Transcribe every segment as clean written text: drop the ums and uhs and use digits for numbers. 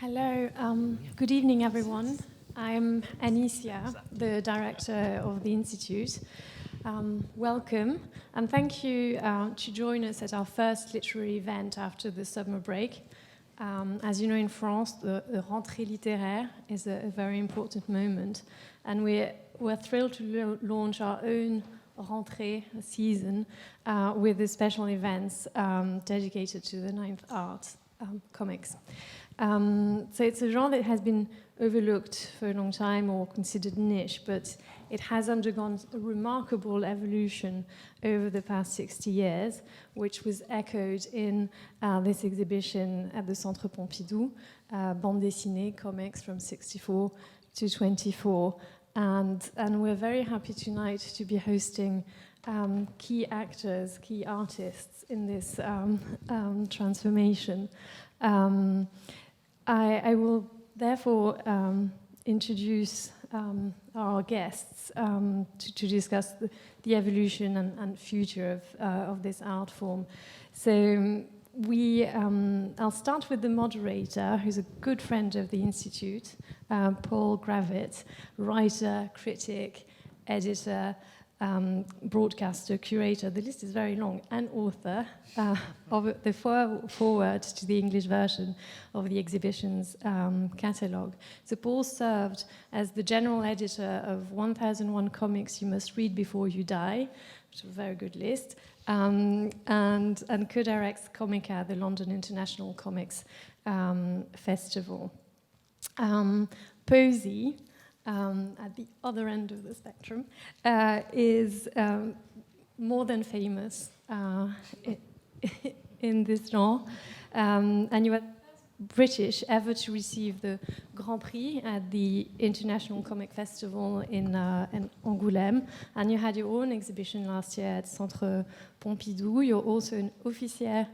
Hello, good evening, everyone. I'm Anicia, the director of the Institute. Welcome, and thank you to join us at our first literary event after the summer break. As you know, in France, the rentrée littéraire is a very important moment, and we're thrilled to launch our own rentrée season with the special events dedicated to the ninth art, comics. So it's a genre that has been overlooked for a long time or considered niche, but it has undergone a remarkable evolution over the past 60 years, which was echoed in this exhibition at the Centre Pompidou, bande dessinée, comics from 64 to 24. And we're very happy tonight to be hosting key actors, key artists in this transformation. I will therefore introduce our guests to discuss the evolution and future of this art form. So I'll start with the moderator, who's a good friend of the Institute, Paul Gravett, writer, critic, editor, broadcaster, curator, the list is very long, and author of the foreword to the English version of the exhibition's catalogue. So Paul served as the general editor of 1001 Comics You Must Read Before You Die, which is a very good list, and co-directs Comica, the London International Comics Festival. Posey, at the other end of the spectrum, is more than famous in this genre. And you are British ever to receive the Grand Prix at the International Comic Festival in Angoulême. And you had your own exhibition last year at Centre Pompidou. You're also an officier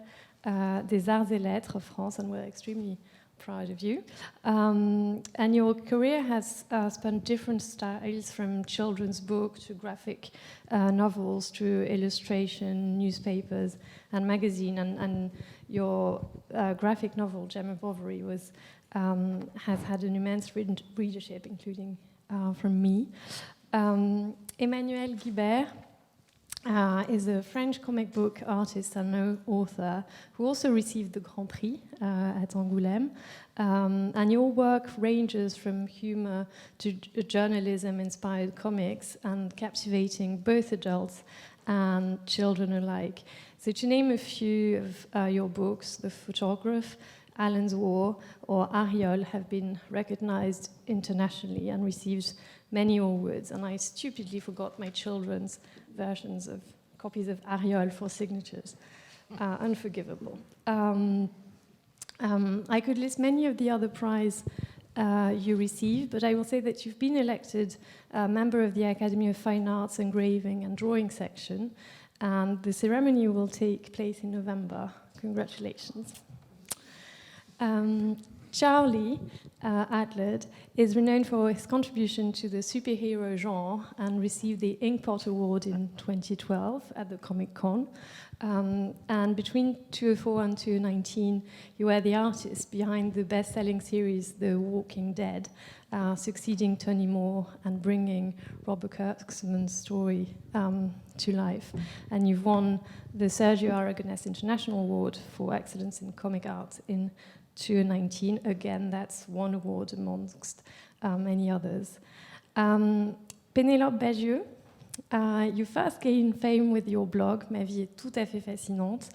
des Arts et Lettres of France, and we're extremely proud of you. And your career has spanned different styles, from children's book to graphic novels to illustration, newspapers, and magazine. And your graphic novel, Gemma Bovary, has had an immense readership, including from me. Emmanuel Guibert is a French comic book artist and author who also received the Grand Prix at Angoulême. And your work ranges from humor to journalism-inspired comics and captivating both adults and children alike. So to name a few of your books, The Photograph, Alan's War, or Ariol have been recognized internationally and received many awards. And I stupidly forgot my children's versions of copies of Ariol for signatures. Unforgivable. I could list many of the other prizes you received, but I will say that you've been elected a member of the Academy of Fine Arts Engraving and Drawing section, and the ceremony will take place in November. Congratulations. Charlie Adlard is renowned for his contribution to the superhero genre and received the Inkpot Award in 2012 at the Comic Con. And between 2004 and 2019, you were the artist behind the best-selling series The Walking Dead, succeeding Tony Moore and bringing Robert Kirkman's story to life. And you've won the Sergio Aragonés International Award for Excellence in Comic Art in 2019. Again, that's one award amongst many others. Pénélope Bagieux, you first gained fame with your blog, Ma vie est tout à fait fascinante,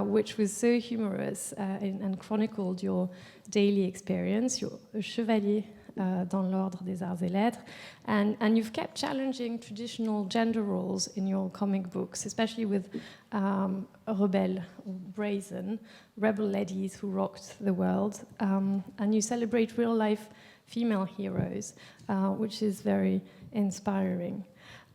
which was so humorous and chronicled your daily experience. You're a chevalier dans l'ordre des arts et lettres, and you've kept challenging traditional gender roles in your comic books, especially with Rebelle, or Brazen, rebel ladies who rocked the world, and you celebrate real-life female heroes, which is very inspiring.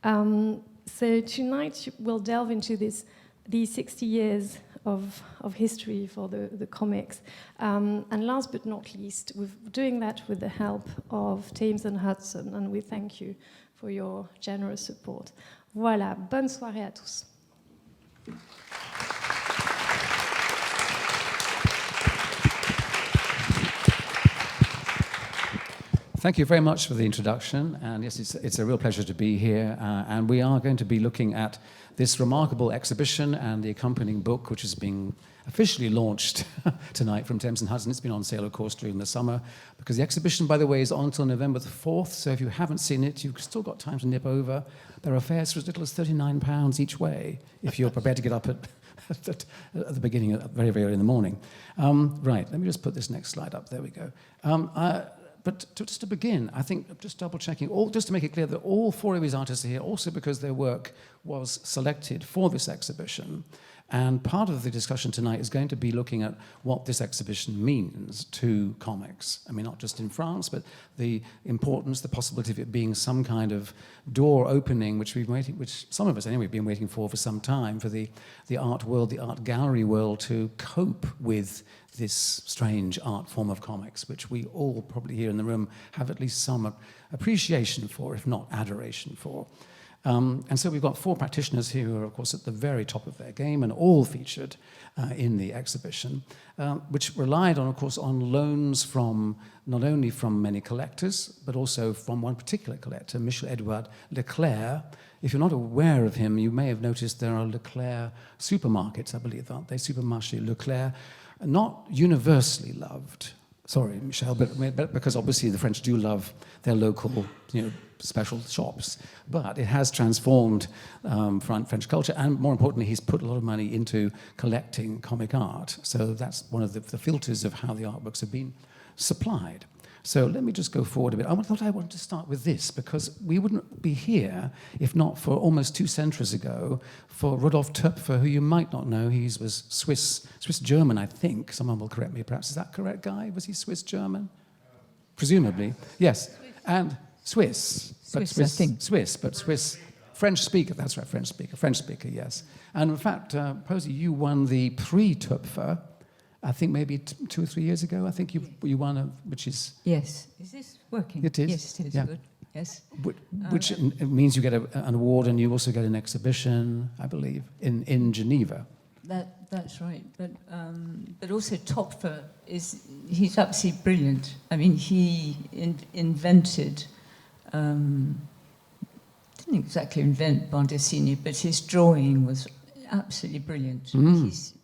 So tonight we'll delve into these 60 years of history for the comics. And last but not least, we're doing that with the help of Thames and Hudson, and we thank you for your generous support. Voilà, bonne soirée à tous. Thank you very much for the introduction, and yes, it's a real pleasure to be here, and we are going to be looking at this remarkable exhibition and the accompanying book, which is being officially launched tonight from Thames and Hudson. It's been on sale, of course, during the summer, because the exhibition, by the way, is on until November the 4th, so if you haven't seen it, you've still got time to nip over. There are fares for as little as £39 each way, if you're prepared to get up at the beginning, very, very early in the morning. Right, let me just put this next slide up. There we go. But just to begin, I think, just double-checking, just to make it clear that all four of these artists are here also because their work was selected for this exhibition. And part of the discussion tonight is going to be looking at what this exhibition means to comics. I mean, not just in France, but the importance, the possibility of it being some kind of door opening, which some of us anyway have been waiting for some time, for the art world, the art gallery world to cope with this strange art form of comics, which we all probably here in the room have at least some appreciation for, if not adoration for. And so we've got four practitioners here who are, of course, at the very top of their game and all featured in the exhibition, which relied on, of course, on loans from not only from many collectors, but also from one particular collector, Michel-Edouard Leclerc. If you're not aware of him, you may have noticed there are Leclerc supermarkets, I believe, aren't they? Supermarché Leclerc, not universally loved. Sorry, Michel, but because obviously the French do love their local, special shops. But it has transformed French culture, and more importantly, he's put a lot of money into collecting comic art. So that's one of the filters of how the artworks have been supplied. So let me just go forward a bit. I thought I wanted to start with this, because we wouldn't be here if not for almost 2 centuries ago for Rudolf Töpfer, who you might not know. He was Swiss-German, I think. Someone will correct me, perhaps. Is that correct, Guy? Was he Swiss-German? Presumably. Yes. And Swiss, I think. Swiss. French speaker, that's right, French speaker, yes. And in fact, Posey, you won the Prix Töpfer, I think maybe 2 or 3 years ago. I think you won which is... Yes. Is this working? It is. Yes, it is. Yeah. Good. Yes. Which it means you get an award, and you also get an exhibition, I believe, in Geneva. That's right. But also Töpfer he's absolutely brilliant. I mean, he invented... didn't exactly invent bande dessinée, but his drawing was absolutely brilliant.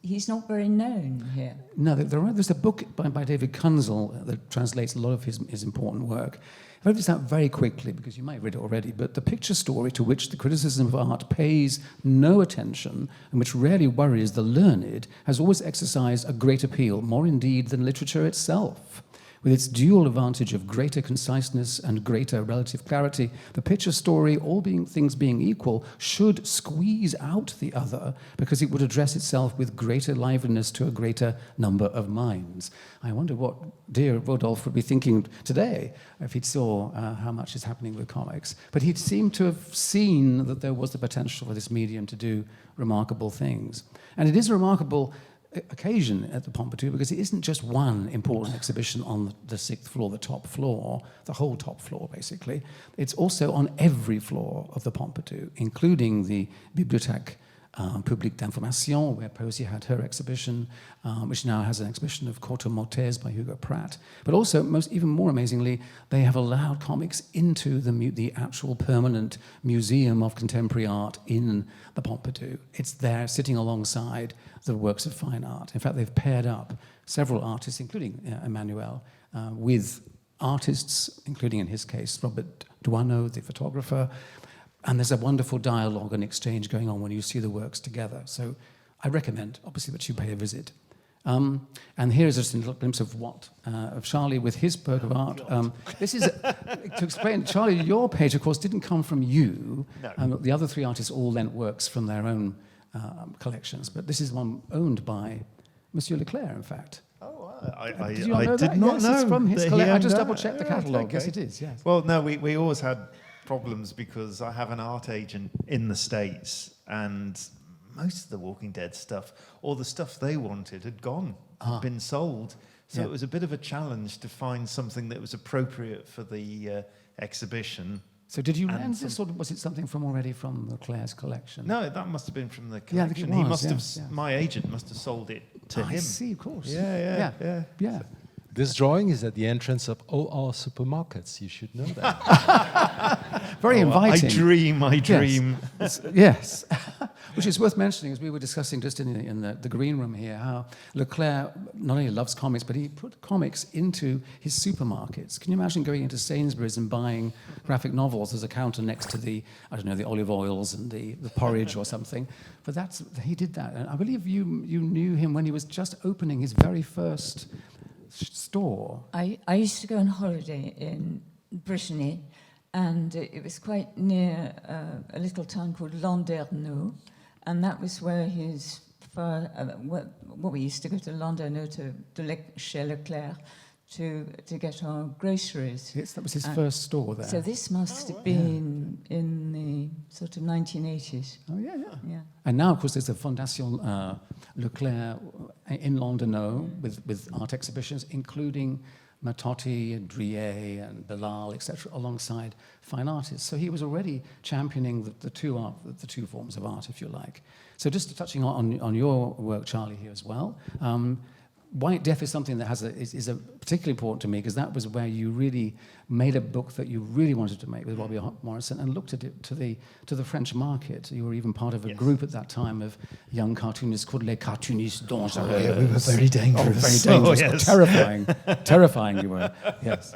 He's not very known here. No, there's a book by David Kunzel that translates a lot of his important work. I've read this out very quickly because you might have read it already, but the picture story to which the criticism of art pays no attention and which rarely worries the learned has always exercised a great appeal, more indeed than literature itself. With its dual advantage of greater conciseness and greater relative clarity, the picture story, things being equal, should squeeze out the other because it would address itself with greater liveliness to a greater number of minds. I wonder what dear Rodolphe would be thinking today if he saw how much is happening with comics. But he seemed to have seen that there was the potential for this medium to do remarkable things. And it is a remarkable occasion at the Pompidou because it isn't just one important exhibition on the 6th floor, the top floor, the whole top floor basically. It's also on every floor of the Pompidou, including the Bibliothèque Publique d'Information, where Posey had her exhibition, which now has an exhibition of Corto Maltese by Hugo Pratt. But also, even more amazingly, they have allowed comics into the actual permanent museum of contemporary art in the Pompidou. It's there sitting alongside the works of fine art. In fact, they've paired up several artists, including Emmanuel, with artists, including in his case, Robert Doisneau, the photographer. And there's a wonderful dialogue and exchange going on when you see the works together. So I recommend, obviously, that you pay a visit. And here's just a little glimpse of of Charlie with his work of art. This is, to explain, Charlie, your page, of course, didn't come from you. No. The other 3 artists all lent works from their own collections. But this is one owned by Monsieur Leclerc, in fact. I did not know. It's from his collection. I just double-checked the catalogue. Okay. Yes, it is, yes. Well, no, we always had problems because I have an art agent in the States, and most of the Walking Dead stuff, or the stuff they wanted, had gone, had been sold. So it was a bit of a challenge to find something that was appropriate for the exhibition. So did you lend this, or was it something already from Leclerc's collection? No, that must have been from the collection. Yeah, my agent must have sold it to him. I see, of course. Yeah. This drawing is at the entrance of all our supermarkets. You should know that. Very inviting. I dream. Yes. Which is worth mentioning, as we were discussing just in the green room here, how Leclerc not only loves comics, but he put comics into his supermarkets. Can you imagine going into Sainsbury's and buying graphic novels as a counter next to the, I don't know, the olive oils and the porridge or something? But he did that. And I believe you knew him when he was just opening his very first store. I used to go on holiday in Brittany, and it was quite near a little town called Landerneau, and that was where what we used to go to Landerneau chez Leclerc to get our groceries. Yes, that was his first store there. So this must have been in the sort of 1980s. Oh, yeah. Yeah. And now, of course, there's the Fondation Leclerc in Landerneau with art exhibitions, including Matotti and Drouet and Bilal, etc., alongside fine artists. So he was already championing the two forms of art, if you like. So just touching on your work, Charlie, here as well. White Death is something that is particularly important to me, because that was where you really made a book that you really wanted to make with Robbie Morrison and looked at it to the French market. You were even part of a group at that time of young cartoonists called Les Cartoonistes Dangereux. Yeah, we were very dangerous. Oh, very dangerous. Oh, yes. Terrifying you were. Yes.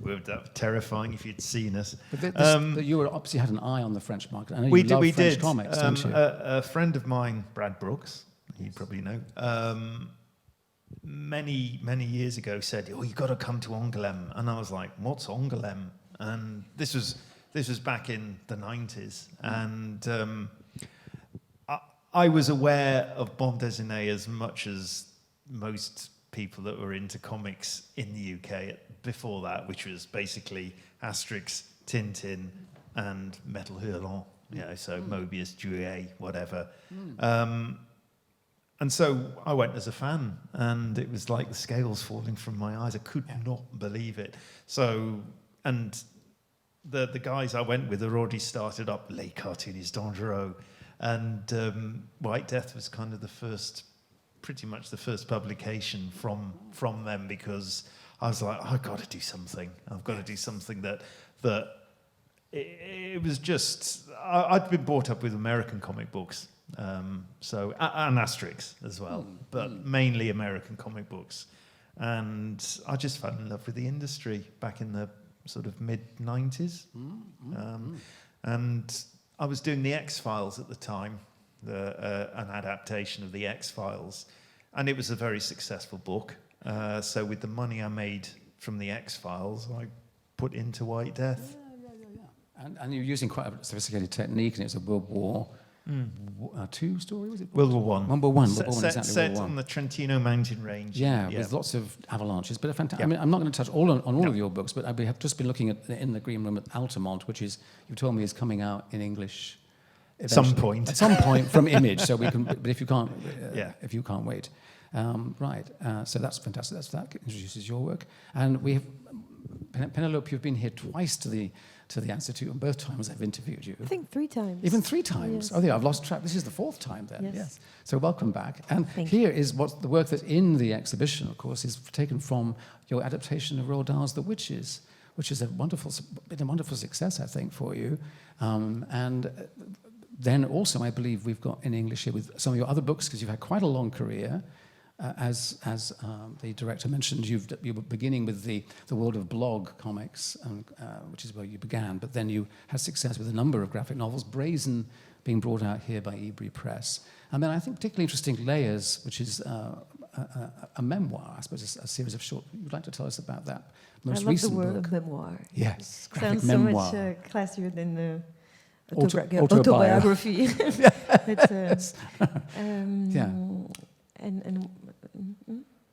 We were terrifying if you'd seen us. But you were obviously had an eye on the French market. I know you love French comics, don't you? A friend of mine, Brad Brooks, you probably know, many years ago said, "Oh, you got to come to Angoulême," and I was like, "What's Angoulême?" And this was back in the 90s, and I was aware of bande dessinée as much as most people that were into comics in the UK before that, which was basically Asterix, Tintin, and Metal Hurlant. So Mobius, Drouet, whatever. And so I went as a fan, and it was like the scales falling from my eyes. I could not believe it. So, and the guys I went with had already started up Les Cartoonistes Dangereux, and White Death was kind of pretty much the first publication from them, because I was like, I've got to do something. I've got to do something that it was just, I'd been brought up with American comic books. And Asterix as well, but mainly American comic books. And I just fell in love with the industry back in the sort of mid-90s. And I was doing the X-Files at the time, an adaptation of the X-Files, and it was a very successful book. So with the money I made from the X-Files, I put into White Death. And you're using quite a sophisticated technique, and it's a World War II story, was it? World War One. World War One. Set on the Trentino mountain range. Yeah, with lots of avalanches. But I mean, I'm not going to touch on all of your books, but we have just been looking at in the green room at Altamont, which is, you told me, is coming out in English At some point. At some point from Image, so we can. But if you can't, if you can't wait, right? So that's fantastic. That introduces your work, and we have Penelope. You've been here twice to the Institute, and both times I've interviewed you. I think 3 times. Even 3 times? Yes. Oh, yeah, I've lost track. This is the 4th time then. Yes. So welcome back. And Thank here is what the work that's in the exhibition, of course, is taken from your adaptation of Roald Dahl's The Witches, which is been a wonderful success, I think, for you. And then also, I believe we've got in English here with some of your other books, because you've had quite a long career. As the director mentioned, you were beginning with the world of blog comics, which is where you began, but then you had success with a number of graphic novels, Brazen being brought out here by Ebury Press. And then I think particularly interesting, Layers, which is a memoir, I suppose, a series of short. You'd like to tell us about that most recent book? I love the word of memoir. Yes, graphic Sounds memoir. so much classier than the autobiography. It's, Yeah. And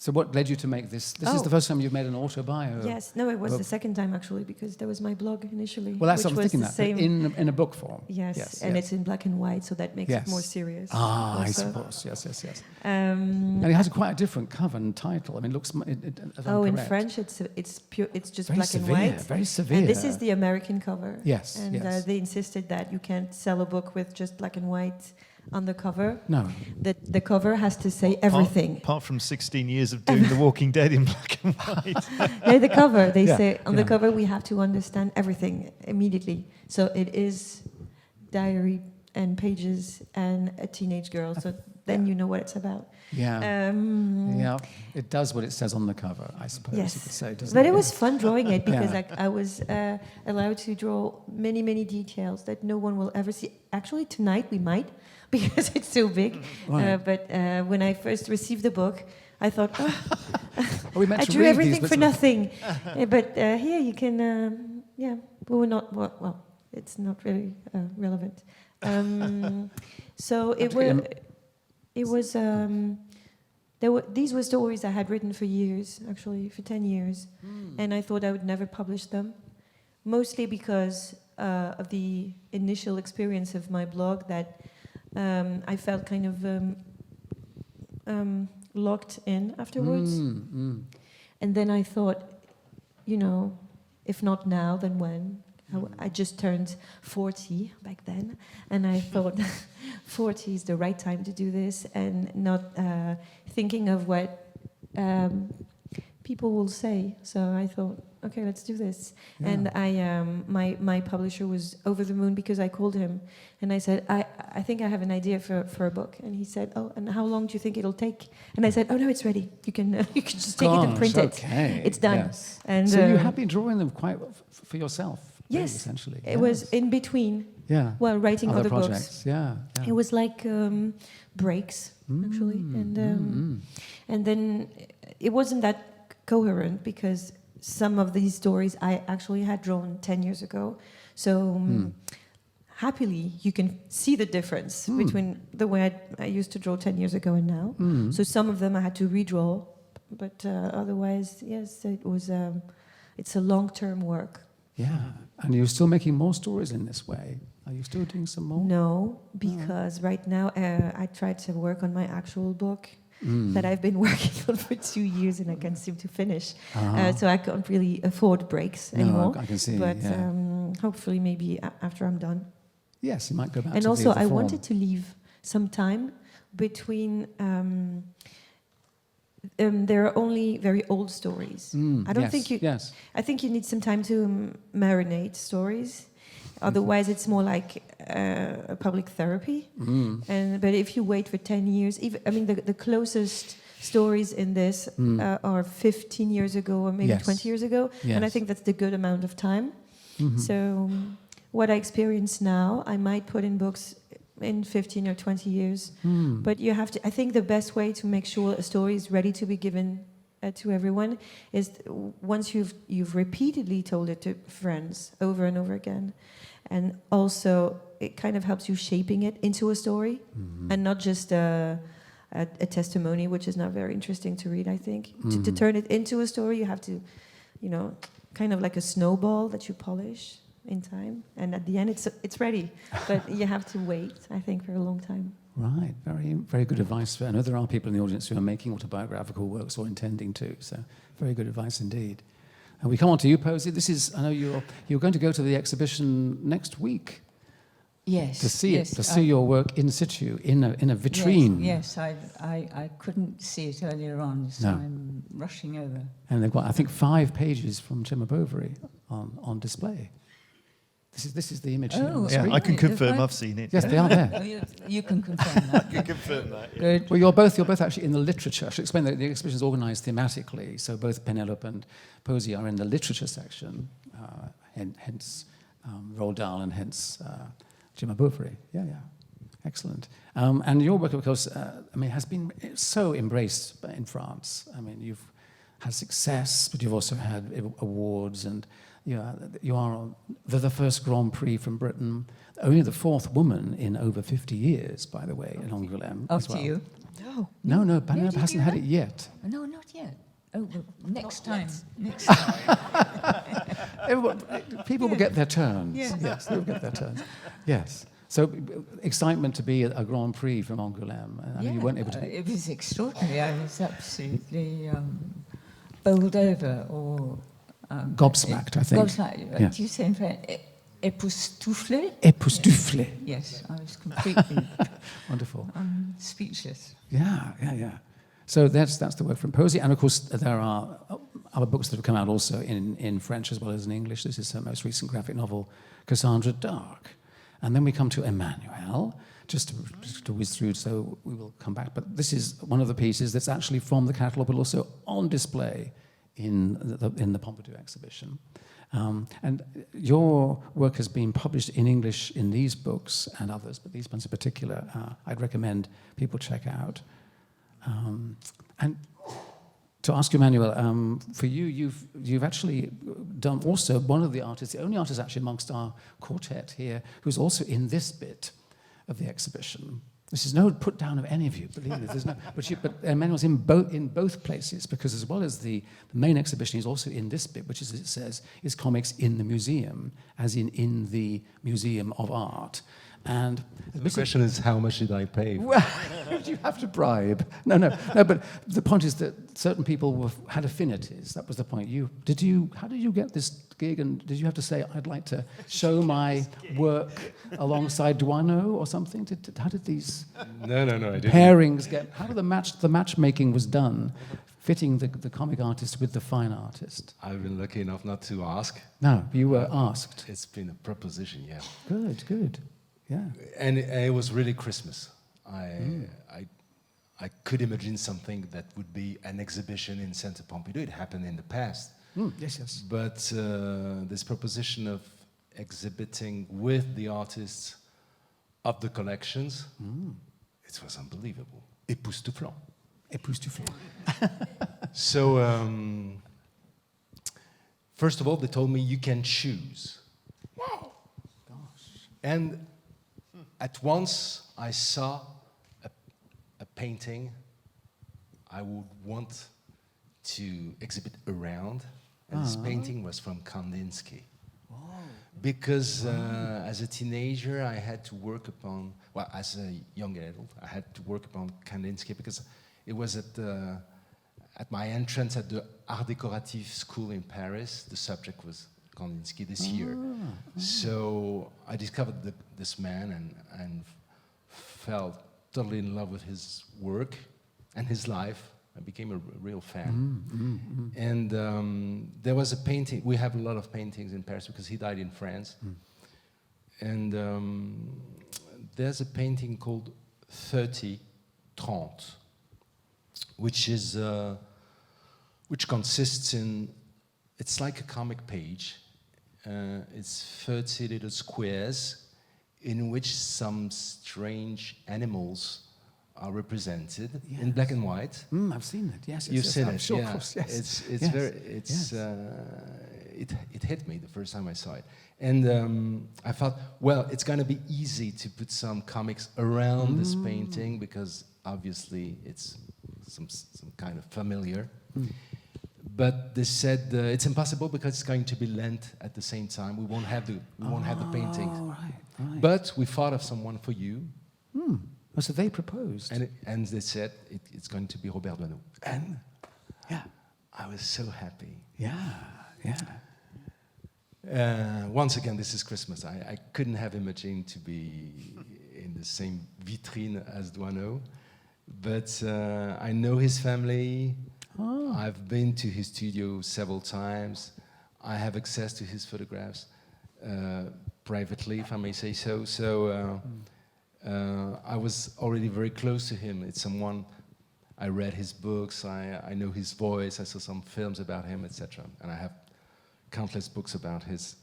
So what led you to make this? This is the first time you've made an autobio. yes, no, it was the second time actually, because there was my blog initially. Well, that's which what I'm was thinking, the that same. in a book form. Yes, and it's in black and white, so that makes it more serious. Ah, I also. suppose. Yes. Um, And it has quite a different cover and title. I mean, it looks. If I'm in correct. French, it's pure. It's just Very black severe, and white. very severe. And this is the American cover. Yes, And yes. they insisted that you can't sell a book with just black and white on the cover. No. The cover has to say everything. Apart from 16 years of doing The Walking Dead in black and white. No, the cover. They Yeah, say on the yeah. cover we have to understand everything immediately. So it is diary and pages and a teenage girl. So then you know what it's about. Yeah. Yeah. It does what it says on the cover, I suppose you could Yes, say, doesn't but it? it was fun drawing it because Yeah. I was allowed to draw many details that no one will ever see. Actually, tonight we might because it's so big. Right. But when I first received the book, I thought, oh, Are we meant I to drew read everything these for bits? nothing. But here you can, yeah, we were not, well, it's not really relevant. So it was, these were stories I had written for years, actually, for 10 years. And I thought I would never publish them, mostly because of the initial experience of my blog that I felt kind of locked in afterwards. And then I thought, you know, if not now, then when? I just turned 40 back then, and I thought 40 is the right time to do this, and not thinking of what people will say. So I thought, okay, let's do this. Yeah. And my publisher was over the moon because I called him, and I said, I think I have an idea for a book. And he said, oh, and how long do you think it'll take? And I said, oh no, it's ready. You can just take it and print it. Okay. It's done. Yes. And So you have been drawing them quite for yourself, really, Yes, essentially. it was in between Yeah. while writing other projects. books. Yeah. It was like breaks, actually, and then it wasn't that coherent because some of these stories I actually had drawn 10 years ago. So happily, you can see the difference between the way I used to draw 10 years ago and now. So some of them I had to redraw, but otherwise, yes, it was. It's a long-term work. Yeah. And you're still making more stories in this way. Are you still doing some more? No, because right now I tried to work on my actual book that I've been working on for 2 years and I can't seem to finish. So I can't really afford breaks anymore. No, I can see. But yeah. hopefully, maybe after I'm done. Yes, you might go back And to also, the I form. wanted to leave some time between. There are only very old stories. I don't yes, think you. Yes. I think you need some time to marinate stories. Otherwise, it's more like a public therapy. But if you wait for 10 years, the closest stories in this are 15 years ago or maybe Yes. 20 years ago. Yes. And I think that's the good amount of time. So what I experience now, I might put in books in 15 or 20 years. But you have to, I think the best way to make sure a story is ready to be given to everyone is once you've repeatedly told it to friends over and over again. And also, it kind of helps you shaping it into a story and not just a testimony, which is not very interesting to read, I think. To turn it into a story, you have to, kind of like a snowball that you polish in time. And at the end, it's ready. But you have to wait, I think, for a long time. Right, very, very good advice. I know there are people in the audience who are making autobiographical works or intending to, so very good advice indeed. And we come on to you, Posey. This is, I know you're going to go to the exhibition next week Yes. to see yes, it, to see your work in situ, in a vitrine. Yes, I couldn't see it earlier on, so No. I'm rushing over. And they've got, I think, 5 pages from Gemma Bovary on display. This is the image here on the Yeah, screen. I can Is confirm that- I've seen it. Yes, they are there. Oh, you can confirm that. You confirm that. Yeah. Good. Well, you're both actually in the literature. I should explain that the exhibition is organised thematically, so both Penelope and Posey are in the literature section, hence Roald Dahl and hence Gemma Bovary. Yeah. Excellent. And your work, of course, has been so embraced in France. I mean, you've had success, but you've also had awards, and you are the first Grand Prix from Britain, only the 4th woman in over 50 years, by the way, in Angoulême as After well. you? No, Penelope did hasn't you had have- it yet. No, not yet. Oh, well, next time. Next time. People will get their turns. Yeah. Yes, they will get their turns. Yes. So excitement to be a Grand Prix from Angoulême. I mean, you weren't able to. It was extraordinary. I was absolutely bowled over or... Gobsmacked, I think. Gobsmacked. Yeah. Do you say in French? époustouflé. Époustouflé. Yes, I was completely Wonderful. speechless. Yeah. So that's the word from poesy. And of course, there are other books that have come out also in French as well as in English. This is her most recent graphic novel, Cassandra Dark. And then we come to Emmanuel, just to whiz through, so we will come back. But this is one of the pieces that's actually from the catalogue, but also on display in the Pompidou exhibition. And your work has been published in English in these books and others, but these ones in particular, I'd recommend people check out. And to ask you, Emmanuel, for you, you've actually done also one of the artists, the only artist actually amongst our quartet here, who's also in this bit of the exhibition. This is no put down of any of you, believe me. There's no, but Emmanuel's in both places, because as well as the main exhibition, he's also in this bit, which, as it says, is comics in the museum, as in the Museum of Art. And The question is, how much did I pay? well, you have to bribe. No. But the point is that certain people had affinities. That was the point. How did you get this gig? And did you have to say, I'd like to show my work alongside Duano or something? How did these No, I didn't. pairings get? How did the matchmaking was done, fitting the comic artist with the fine artist? I've been lucky enough not to ask. No, you were asked. It's been a proposition, yeah. Good. Yeah. And it was really Christmas. I could imagine something that would be an exhibition in Centre Pompidou. It happened in the past. Yes. But this proposition of exhibiting with the artists of the collections, it was unbelievable. Époustouflant. Époustouflant. So, first of all, they told me you can choose. Wow. Gosh. And at once I saw a painting I would want to exhibit around. And this painting was from Kandinsky. Because as a teenager, I had to work upon, well, as a young adult, I had to work upon Kandinsky because it was at my entrance at the Art Décoratif school in Paris. The subject was Kandinsky this year. So I discovered this man and fell totally in love with his work and his life. I became a real fan. And there was a painting. We have a lot of paintings in Paris because he died in France. And there's a painting called 30, which consists in, it's like a comic page. It's 30 little squares in which some strange animals are represented in black and white. I've seen it. Yes, You've seen I'm it. sure, Yeah. of course. Yes. It hit me the first time I saw it, and I thought, well, it's going to be easy to put some comics around this painting because obviously it's some kind of familiar. But they said it's impossible because it's going to be lent at the same time. We won't have the paintings. Right. But we thought of someone for you. Oh, so they proposed. And they said it's going to be Robert Doisneau. And I was so happy. Yeah. Once again, this is Christmas. I couldn't have imagined to be in the same vitrine as Doisneau. But I know his family. I've been to his studio several times. I have access to his photographs privately, if I may say so. So I was already very close to him. It's someone, I read his books, I know his voice, I saw some films about him, etc. And I have countless books about his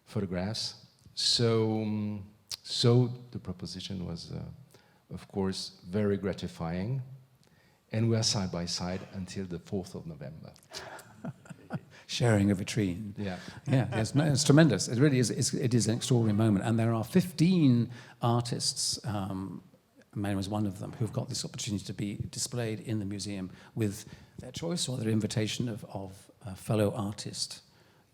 photographs. So the proposition was, of course, very gratifying. And we are side by side until the 4th of November. Sharing a vitrine. Yeah. Yeah, it's tremendous. It really is. It is an extraordinary moment. And there are 15 artists, Emmanuel was one of them, who've got this opportunity to be displayed in the museum with their choice or their invitation of a fellow artist.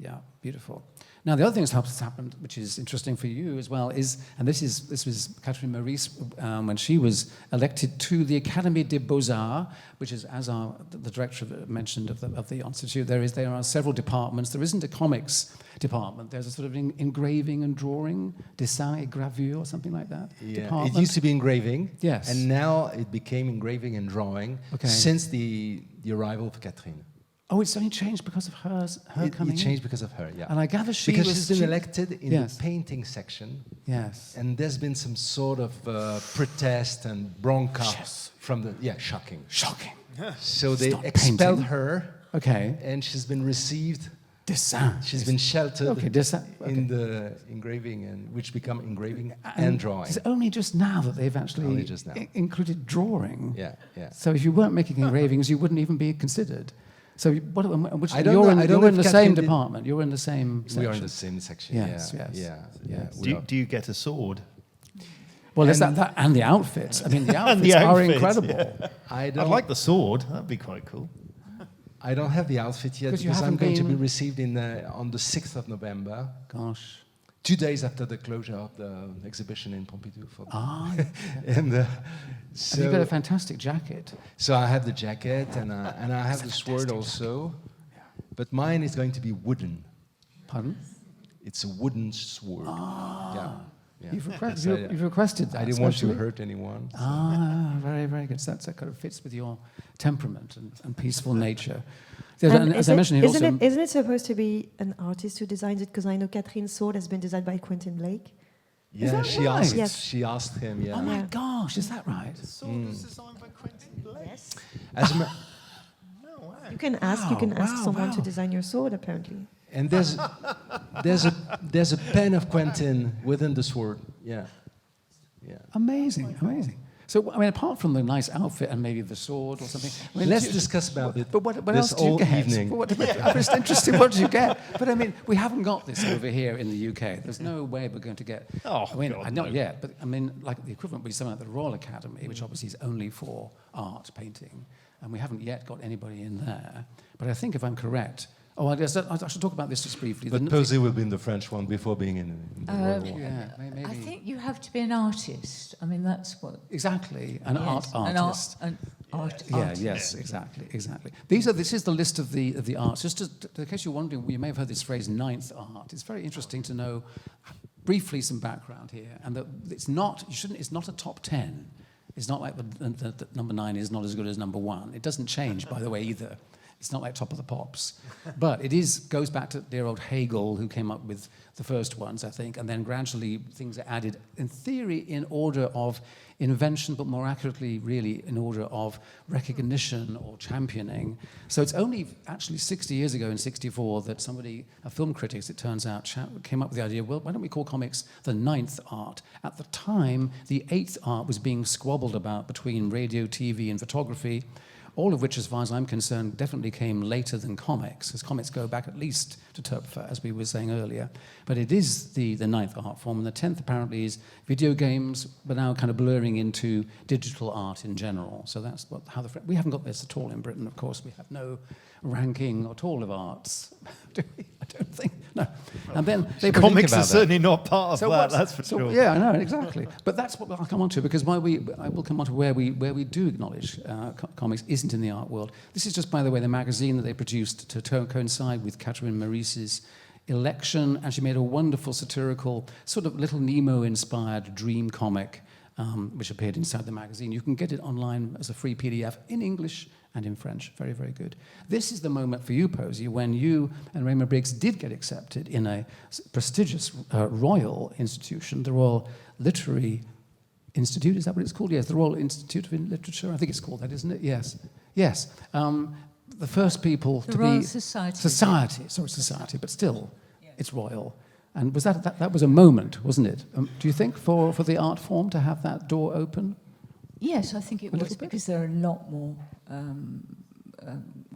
Yeah, beautiful. Now, the other thing that's happened, which is interesting for you as well, is, and this was Catherine Meurice when she was elected to the Académie des Beaux-Arts, which is, as the director mentioned of the institute, there are several departments. There isn't a comics department. There's a sort of engraving and drawing, dessin et gravure, or something like that. Yeah, department. it used to be engraving. Yes. And now it became engraving and drawing since the arrival of Catherine. Oh, it's only changed because of her coming It in? changed because of her, yeah. And I gather because she's been elected in Yes. the painting section. Yes. And there's been some sort of protest and bronca Yes. from the... Yeah, shocking. Shocking. So they Stop expelled painting. her, Okay. and she's been received... Dessin. She's been sheltered Okay, dessin. in the engraving, and which become engraving and drawing. It's only just now that they've actually Only just now. included drawing. Yeah, yeah. So if you weren't making engravings, you wouldn't even be considered. So you're I don't in, know- I you're don't know in if the same Catherine did- department. You're in the same section. We are in the same section. Yes, yeah, yes, yeah, yes. yeah. Do you get a sword? Well, there's And- that and the outfits. I mean, the And outfits the are outfits, incredible. I I'd don't like the sword. That'd be quite cool. I don't have the outfit yet 'Cause you because I'm haven't going to be been- received on the 6th of November, Gosh. 2 days after the closure of the exhibition in Pompidou. Ah, And and you've got a so, fantastic jacket. so I have the jacket and I have the sword also, but mine is going to be wooden. Pardon? It's a wooden sword. Yeah. Yeah. You've requested that. I didn't want to especially. hurt anyone. Ah, very, very good. So that kind of fits with your temperament and peaceful nature. And As I mentioned, isn't it supposed to be an artist who designs it? Because I know Catherine's sword has been designed by Quentin Blake. Yeah, that she right? asked. Yes. She asked him. Yeah. oh my Yeah. gosh, is that right? The sword was designed by Quentin Blake. As a ma- No way. You can ask Wow, someone to wow. design your sword, apparently. and there's a pen of Quentin within the sword. Yeah. Yeah. Amazing, amazing. So, I mean, apart from the nice outfit and maybe the sword or something, I mean, Let's do- discuss about it. But what this else do you all get? evening. I'm just interested. What do you get? But I mean, we haven't got this over here in the UK. There's no way we're going to get. Oh, I mean, God, not no. yet. But I mean, like the equivalent would be something like the Royal Academy, which obviously is only for art, painting, and we haven't yet got anybody in there. But I think, if I'm correct, I should talk about this just briefly. But Posey will be in the French one before being in the Royal one. Yeah, maybe. I think you have to be an artist. I mean, that's what. Exactly, an art Yes, artist. An art Yeah, artist. yes, exactly, exactly. This is the list of the arts. Just in case you're wondering, you may have heard this phrase "ninth art." It's very interesting to know briefly some background here, and that it's not. It's not a top 10. It's not like the number 9 is not as good as number 1. It doesn't change, by the way, either. It's not like Top of the Pops. But it goes back to dear old Hegel, who came up with the first ones, I think, and then gradually things are added, in theory, in order of invention, but more accurately, really, in order of recognition or championing. So it's only actually 60 years ago, in 1964, that somebody, a film critic, it turns out, came up with the idea, well, why don't we call comics the 9th art? At the time, the 8th art was being squabbled about between radio, TV, and photography, all of which, as far as I'm concerned, definitely came later than comics, because comics go back at least to Töpfer, as we were saying earlier. But it is the 9th art form, and the 10th apparently is video games, but now kind of blurring into digital art in general. So that's how we haven't got this at all in Britain, of course. We have no ranking at all of arts, do we? I don't think, no. And then they Comics about are that. certainly not part of that, what's- that's for sure. Yeah, I know, exactly. But that's what I'll come on to, because I will come on to where we do acknowledge comics isn't in the art world. This is just, by the way, the magazine that they produced to coincide with Catherine Meurice's election, and she made a wonderful satirical, sort of Little Nemo-inspired dream comic, which appeared inside the magazine. You can get it online as a free PDF in English and in French. Very, very good. This is the moment for you, Posey, when you and Raymond Briggs did get accepted in a prestigious royal institution, the Royal Literary Institute. Is that what it's called? Yes, the Royal Institute of Literature. I think it's called that, isn't it? Yes. Yes. The first people The to Royal be... Society. Society, but still, it's royal. And was that was a moment, wasn't it? Do you think, for the art form to have that door open? Yes, I think it A little was bit? because there are a lot more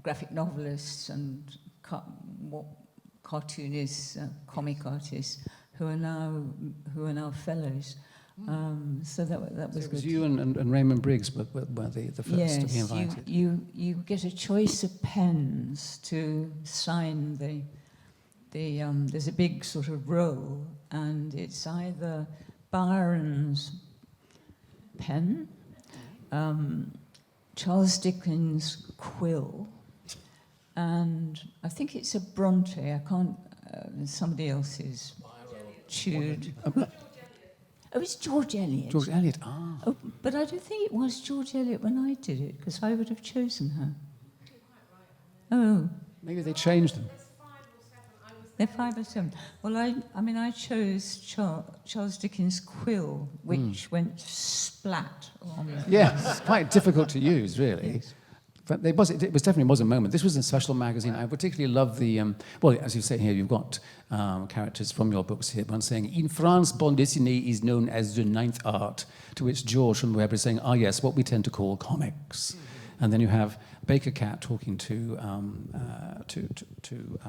graphic novelists and cartoonists, comic artists who are now fellows. So that was So it was good. you and Raymond Briggs were the first to be Yes, invited. you get a choice of pens to sign there's a big sort of row, and it's either Byron's pen, Charles Dickens' quill, and I think it's a Bronte. I can't. Somebody else's. Tude. Oh, it's George Eliot. George Eliot. Ah. Oh, but I don't think it was George Eliot when I did it, because I would have chosen her. Oh, Maybe they changed them. they're 5 or 7. Well, I chose Charles Dickens' quill, which went splat on. Yes, quite difficult to use, really. Yes. But it definitely was a moment. This was a special magazine. I particularly love the, well, as you say here, you've got characters from your books here. One saying, in France, bande dessinée is known as the ninth art, to which George from Weber is saying, ah, yes, what we tend to call comics. And then you have Baker Cat talking to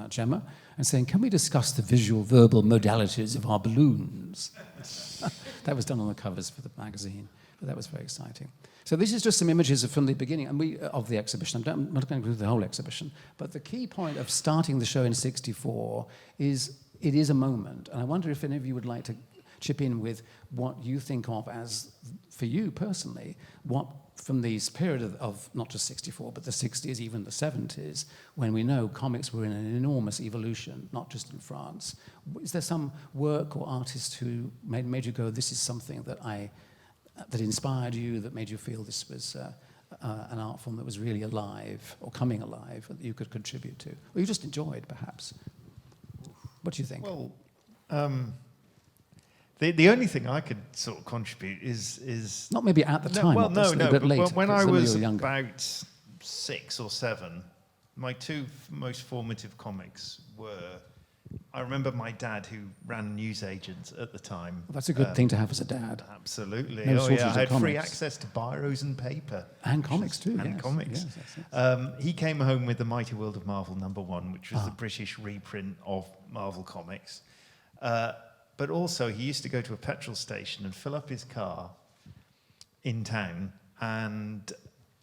Gemma and saying, can we discuss the visual, verbal modalities of our balloons? That was done on the covers for the magazine, but that was very exciting. So this is just some images from the beginning of the exhibition. I'm not going to go through the whole exhibition, but the key point of starting the show in '64 is it is a moment. And I wonder if any of you would like to chip in with what you think of as, for you personally, what from this period of not just '64, but the '60s, even the '70s, when we know comics were in an enormous evolution, not just in France. Is there some work or artist who made you go, this is something that inspired you, that made you feel this was an art form that was really alive or coming alive that you could contribute to, or you just enjoyed, perhaps? What do you think? Well, the only thing I could sort of contribute is Not maybe at the time, obviously, but but later. when because I some of you was were younger. about 6 or 7, my two most formative comics were. I remember my dad, who ran newsagents at the time. Well, that's a good thing to have as a dad. Absolutely. No Oh shortage yeah, of I had free comics. access to biros and paper. And comics too, And yes. comics. Yes. He came home with The Mighty World of Marvel #1, which was the British reprint of Marvel Comics. But also, he used to go to a petrol station and fill up his car in town, and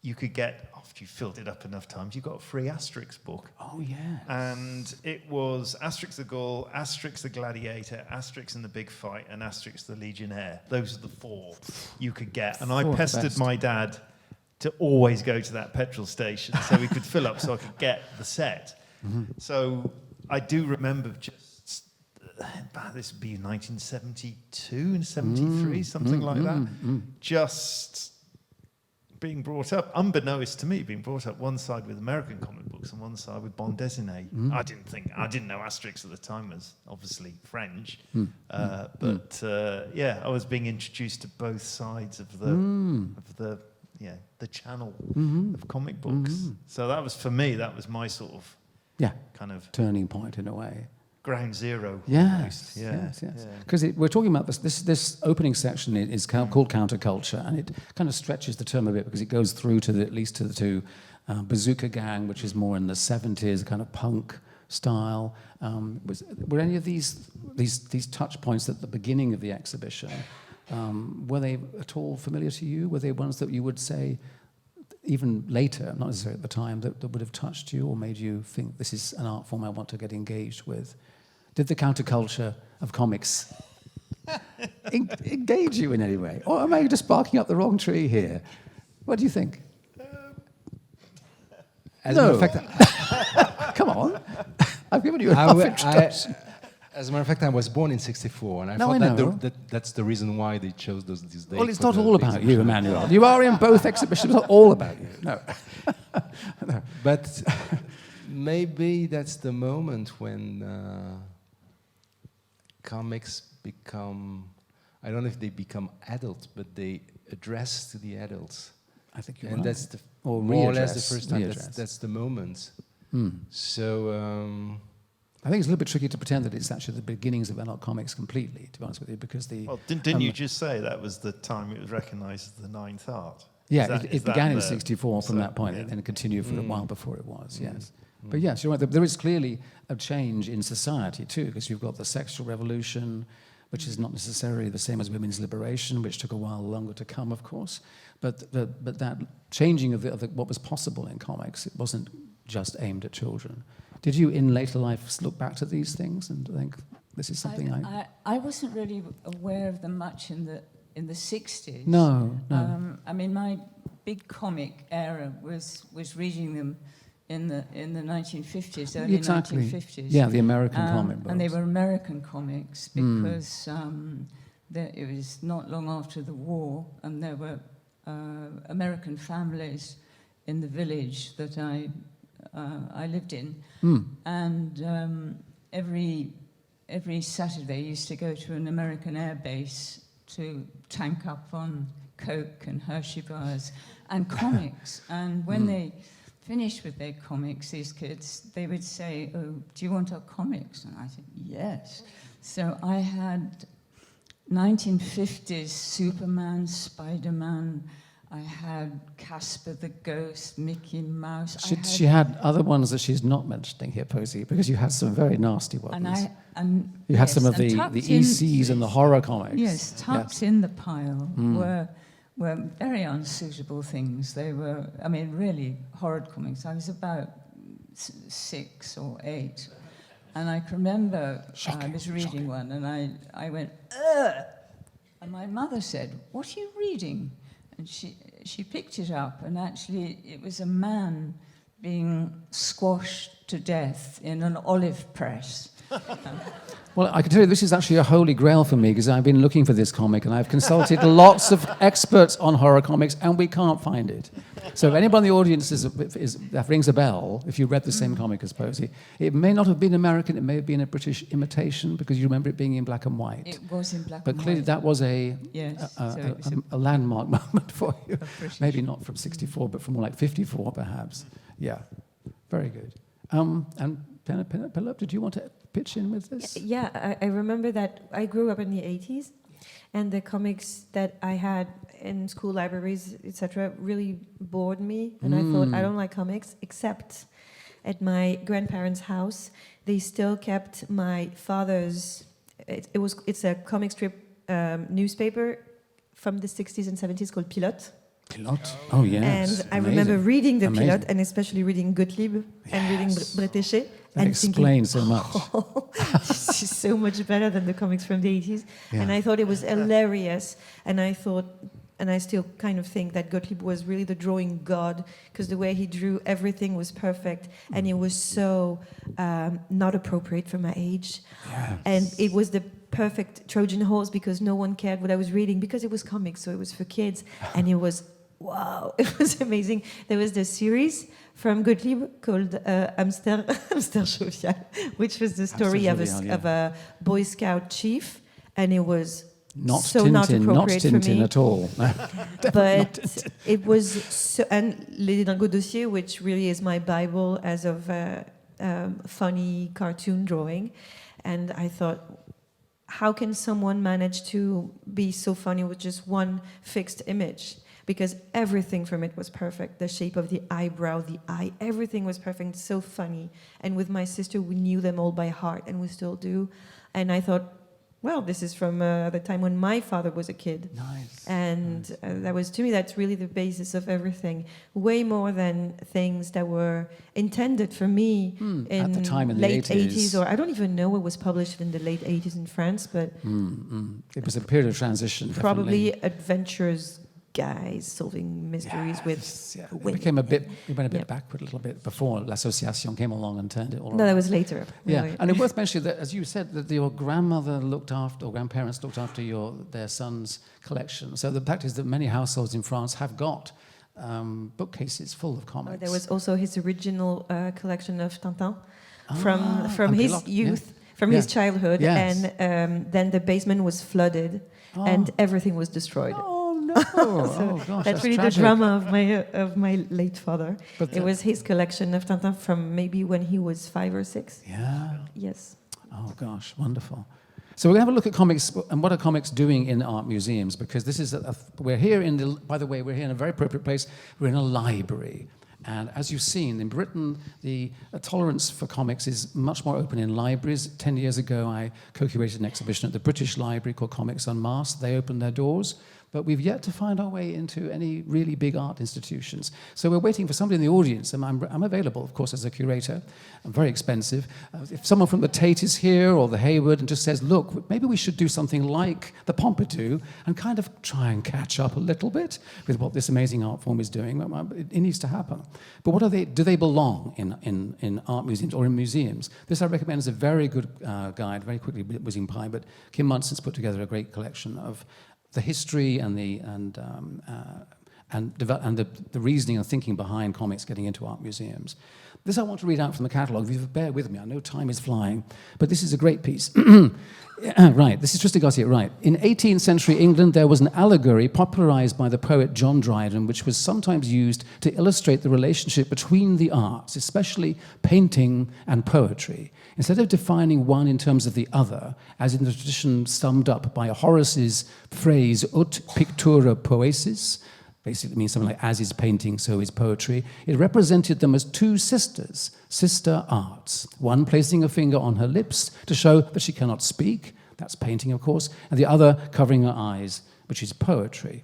you could get, after you filled it up enough times, you got a free Asterix book. Oh, yeah. And it was Asterix the Gaul, Asterix the Gladiator, Asterix and the Big Fight, and Asterix the Legionnaire. Those are the 4 you could get. And I Four of the pestered best. my dad to always go to that petrol station so he could fill up so I could get the set. So I do remember just, this would be 1972 and 73, something like that. Just being brought up, unbeknownst to me, being brought up one side with American comic books and one side with bande dessinée. I didn't know Asterix at the time was obviously French, but I was being introduced to both sides of the channel of comic books. So that was, for me, that was my sort of kind of Turning point in a way. ground zero. Yes, almost. Yeah. yes. Because we're talking about this opening section is called counterculture, and it kind of stretches the term a bit because it goes through to at least to the two Bazooka Gang, which is more in the '70s, kind of punk style. Were any of these touch points at the beginning of the exhibition? Were they at all familiar to you? Were they ones that you would say, even later, not necessarily at the time, that would have touched you or made you think this is an art form I want to get engaged with? Did the counterculture of comics engage you in any way? Or am I just barking up the wrong tree here? What do you think? As a matter of fact, Come on. I've given you enough introduction. as a matter of fact, I was born in '64, and I No, thought I know. that's the reason why they chose these dates. Well, it's for not the all about you, exhibition. Emmanuel. You are in both exhibitions. It's not all about you. No. No. But maybe that's the moment when comics become, I don't know if they become adult, but they address to the adults. I think you're And right. that's the, Or more or less readdress, the first time. readdress. That's the moment. Hmm. So, I think it's a little bit tricky to pretend that it's actually the beginnings of adult comics completely, to be honest with you, because the... Well, didn't you just say that was the time it was recognised as the ninth art? Yeah, Is it that began in the- '64 from so, that point, yeah. and then it continued for a while before it was, yes. But yes, you're right, there is clearly a change in society too, because you've got the sexual revolution, which is not necessarily the same as women's liberation, which took a while longer to come, of course. But that changing of what was possible in comics, it wasn't just aimed at children. Did you, in later life, look back to these things and think, this is something I wasn't really aware of them much in the 60s. No, no. I mean, my big comic era was reading them in the 1950s, early Exactly. 1950s. Yeah, the American comic books. And they were American comics because it was not long after the war, and there were American families in the village that I lived in, and every Saturday I used to go to an American air base to tank up on Coke and Hershey bars and comics. And when they finished with their comics, these kids, they would say, "Oh, do you want our comics?" And I said, "Yes." So I had 1950s Superman, Spider-Man. I had Casper the Ghost, Mickey Mouse. She had other ones that she's not mentioning here, Posey, because you had some very nasty ones. You had some of the ECs and the horror comics. Yes, tucked in the pile were very unsuitable things. They were, I mean, really horrid comics. I was about 6 or 8, and I can remember I was reading one, and I went, "Ugh!" And my mother said, "What are you reading?" And she picked it up, and actually it was a man being squashed to death in an olive press. Well, I can tell you this is actually a holy grail for me because I've been looking for this comic and I've consulted lots of experts on horror comics and we can't find it. So if anybody in the audience that rings a bell, if you read the same comic as Posey, it may not have been American, it may have been a British imitation because you remember it being in black and white. It was in black and white. But clearly that was a landmark moment for you. Maybe not from 64, but from more like 54 perhaps. Yeah, very good. And Penelope, did you want to pitch in with this? Yeah, I remember that I grew up in the 80s, and the comics that I had in school libraries, etc., really bored me. And I thought, I don't like comics, except at my grandparents' house, they still kept my father's. It's a comic strip newspaper from the 60s and 70s called Pilote. Pilote? Oh, yes. And I remember reading the Pilote, and especially reading Gottlieb and reading Bretéché. That explains so much. Oh, this is so much better than the comics from the 80s. Yeah. And I thought it was hilarious. And I thought, and I still kind of think that Gottlieb was really the drawing god, because the way he drew everything was perfect. And it was so not appropriate for my age. Yes. And it was the perfect Trojan horse because no one cared what I was reading because it was comics, so it was for kids. And it was, wow, it was amazing. There was this series from Gottlieb called Hamster Jovial, which was the story of a Boy Scout chief, and it was not so Tintin, not appropriate not Tintin for me at all. but it was so, and Les Dingos Dossiers, which really is my Bible as of funny cartoon drawing, and I thought, how can someone manage to be so funny with just one fixed image? Because everything from it was perfect. The shape of the eyebrow, the eye, everything was perfect, so funny. And with my sister, we knew them all by heart, and we still do. And I thought, well, this is from the time when my father was a kid. Nice. And that was, to me, that's really the basis of everything. Way more than things that were intended for me in at the time in late the 80s. Or I don't even know what was published in the late 80s in France, but It was a period of transition, probably definitely. adventurous guys solving mysteries with It women. became it went a bit backward a little bit before L'Association came along and turned it all No, around. that was later. Yeah, Really. and it's worth mentioning that, as you said, that your grandmother looked after, or grandparents looked after their son's collection. So the fact is that many households in France have got bookcases full of comics. There was also his original collection of Tintin and from his Pilote, youth, yeah. from his childhood, Yes. and then the basement was flooded, and everything was destroyed. Oh no! Oh gosh, That's really tragic. the drama of my late father. But It was his collection of Tintin from maybe when he was 5 or 6. Yeah. Yes. Oh gosh, wonderful. So we're going to have a look at comics and what are comics doing in art museums, because this is we're here by the way, we're here in a very appropriate place. We're in a library. And as you've seen, in Britain, the tolerance for comics is much more open in libraries. 10 years ago, I co-curated an exhibition at the British Library called Comics Unmasked. They opened their doors. but we've yet to find our way into any really big art institutions. So we're waiting for somebody in the audience, and I'm available, of course, as a curator. I'm very expensive. If someone from the Tate is here or the Hayward and just says, look, maybe we should do something like the Pompidou and kind of try and catch up a little bit with what this amazing art form is doing, it needs to happen. But what are they? Do they belong in art museums or in museums? This I recommend is a very good guide, very quickly whizzing by, but Kim Munson's put together a great collection of the history and the reasoning and thinking behind comics getting into art museums. This I want to read out from the catalogue. If you bear with me, I know time is flying, but this is a great piece. Right, this is Tristan Garcia, right. In 18th century England, there was an allegory popularized by the poet John Dryden, which was sometimes used to illustrate the relationship between the arts, especially painting and poetry. Instead of defining one in terms of the other, as in the tradition summed up by Horace's phrase, ut pictura poesis, basically means something like, as is painting, so is poetry. It represented them as two sisters, sister arts, one placing a finger on her lips to show that she cannot speak, that's painting, of course, and the other covering her eyes, which is poetry.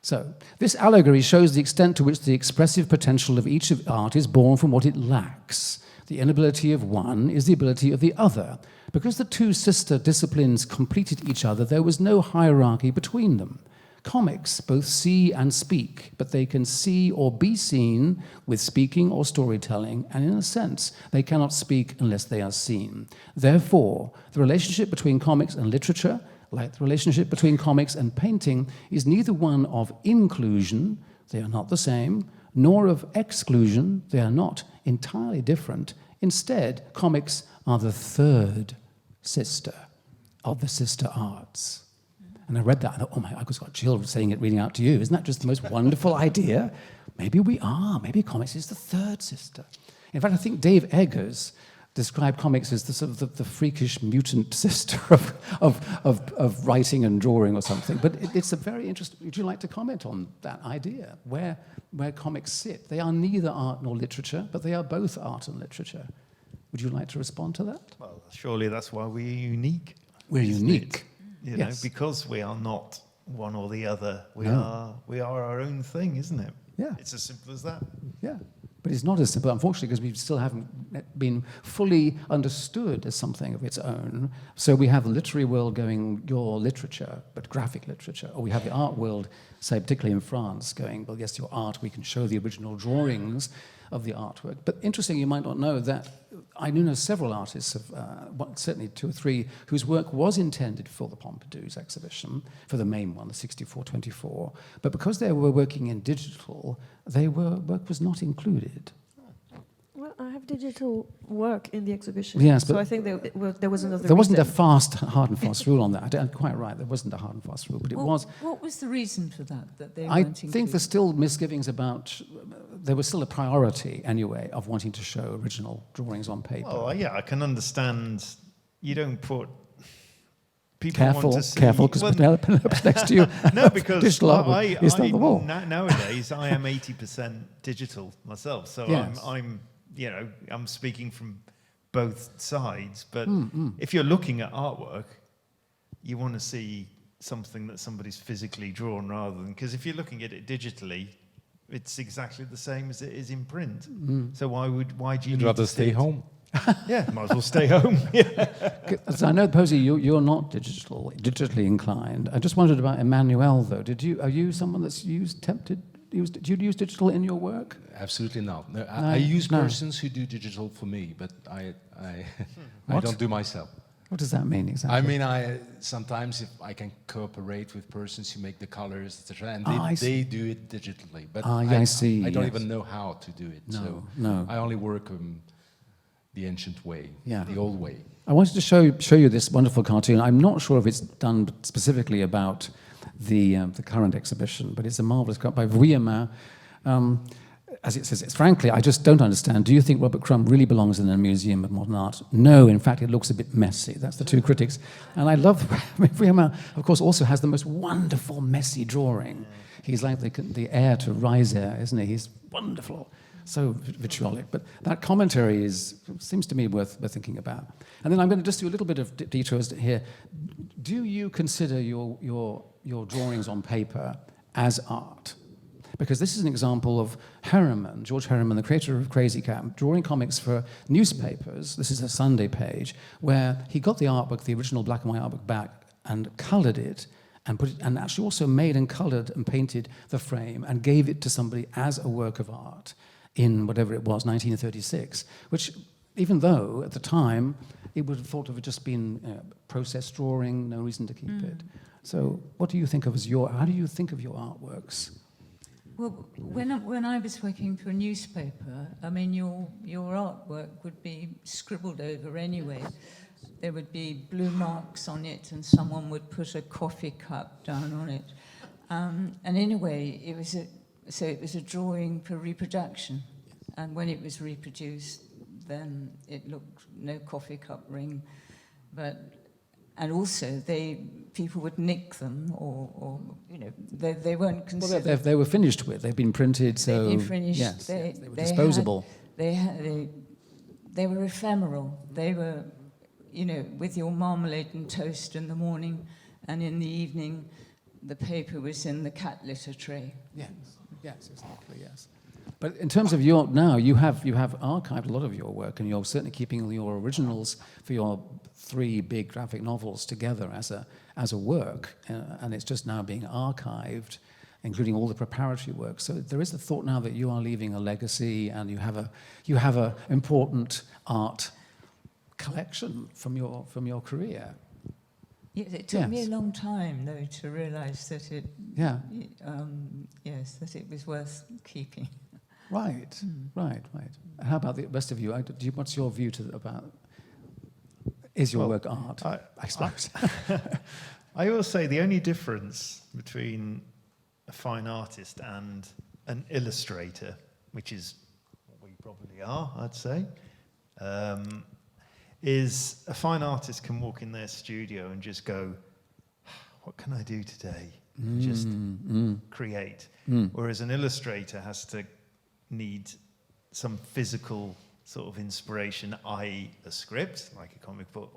So, this allegory shows the extent to which the expressive potential of each of art is born from what it lacks. The inability of one is the ability of the other. Because the two sister disciplines completed each other, there was no hierarchy between them. Comics both see and speak, but they can see or be seen with speaking or storytelling, and in a sense, they cannot speak unless they are seen. Therefore, the relationship between comics and literature, like the relationship between comics and painting, is neither one of inclusion, they are not the same, nor of exclusion, they are not entirely different. Instead, comics are the third sister of the sister arts. And I read that, and I thought, oh my, I just got chills saying it, reading out to you. Isn't that just the most wonderful idea? Maybe we are. Maybe comics is the third sister. In fact, I think Dave Eggers described comics as the sort of the freakish mutant sister of writing and drawing or something. But it's a very interesting. Would you like to comment on that idea, where comics sit? They are neither art nor literature, but they are both art and literature. Would you like to respond to that? Well, surely that's why we're unique. We're isn't unique. it? You Yes. know, because we are not one or the other. We No. are our own thing, isn't it? Yeah. It's as simple as that. Yeah, but it's not as simple, unfortunately, because we still haven't been fully understood as something of its own. So we have the literary world going, your literature, but graphic literature. Or we have the art world, say, particularly in France, going, well, yes, your art, we can show the original drawings of the artwork. But interesting, you might not know that I know several artists, certainly 2 or 3, whose work was intended for the Pompidou's exhibition, for the main one, the 64-24. But because they were working in digital, work was not included. Well, I have digital work in the exhibition. Yes, so but I think there was another there wasn't a reason. hard and fast rule on that. I don't quite right. There wasn't a hard and fast rule, but it was. What was the reason for that they I weren't think included? there's still misgivings about. There was still a priority anyway of wanting to show original drawings on paper. Oh, yeah, I can understand. You don't put people Careful, want to see. careful, because Penelope's next to you. No, because Digital artwork is on the wall. Nowadays I am 80% digital myself, so Yes. I'm speaking from both sides. But if you're looking at artwork, you want to see something that somebody's physically drawn rather than, because if you're looking at it digitally, it's exactly the same as it is in print. So why do you You'd need rather to stay home. Yeah, might as well stay home. Yeah. So I know, Posey, you're not digitally inclined. I just wondered about Emmanuel, though. Are you someone that's do you use digital in your work? Absolutely not. No, No, I use no. persons who do digital for me, but I What? don't do myself. What does that mean exactly? I mean, sometimes if I can cooperate with persons who make the colors, etc., and I see. they do it digitally. But yeah, I see, I don't yes. even know how to do it. No, so no. I only work the ancient way, Yeah. the old way. I wanted to show you this wonderful cartoon. I'm not sure if it's done specifically about the current exhibition, but it's a marvelous cartoon by Vuillemin. As it says, frankly, I just don't understand. Do you think Robert Crumb really belongs in a museum of modern art? No, in fact, it looks a bit messy. That's the 2 critics. And I love, Vuillemin, of course, also has the most wonderful, messy drawing. He's like the heir to Reiser, isn't he? He's wonderful. So vitriolic. But that commentary seems to me worth thinking about. And then I'm going to just do a little bit of detours here. Do you consider your your drawings on paper as art. Because this is an example of Herriman, George Herriman, the creator of Crazy Cat, drawing comics for newspapers. This is a Sunday page, where he got the artbook, the original black and white artbook, back and colored it, and put it, and actually also made and colored and painted the frame and gave it to somebody as a work of art in whatever it was, 1936, which, even though at the time it would have thought of it just been process drawing, no reason to keep it. So what do you think of as how do you think of your artworks? Well, when I was working for a newspaper, I mean, your artwork would be scribbled over anyway. There would be blue marks on it, and someone would put a coffee cup down on it. And in a way, it was a drawing for reproduction. And when it was reproduced, then it looked no coffee cup ring, and also people would nick them, or they weren't considered. Well, they were finished with. They've been printed, so they'd been finished. yes, they were they disposable. They were ephemeral. They were, with your marmalade and toast in the morning, and in the evening, the paper was in the cat litter tray. Yes, exactly, yes. But in terms of you have archived a lot of your work, and you're certainly keeping your originals for your 3 big graphic novels together as a work, and it's just now being archived, including all the preparatory work. So there is the thought now that you are leaving a legacy, and you have a important art collection from your career. Yes, it took me a long time, though, to realise that that it was worth keeping. Right. How about the rest of you? What's your view about? Is your work art? I suppose. I will say the only difference between a fine artist and an illustrator, which is what we probably are, I'd say, is a fine artist can walk in their studio and just go, what can I do today? Just create. Whereas an illustrator has to need some physical sort of inspiration, i.e. a script, like a comic book,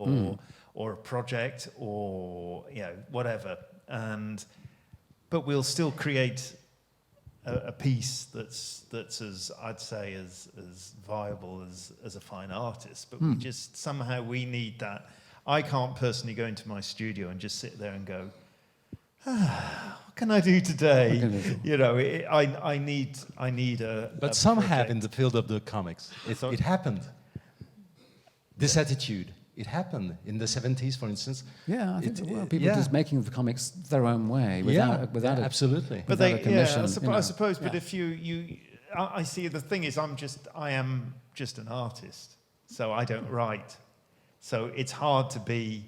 or a project, or whatever. But we'll still create a piece that's as, I'd say, as viable as a fine artist. But we just somehow we need that. I can't personally go into my studio and just sit there and go, what can I do today? I need a. But a some project. have in the field of the comics. It happened. This attitude. It happened in the 70s, for instance. Yeah, I think people just making the comics their own way without absolutely. But without a commission. I suppose. But if I see the thing is, I am just an artist, so I don't write. So it's hard to be.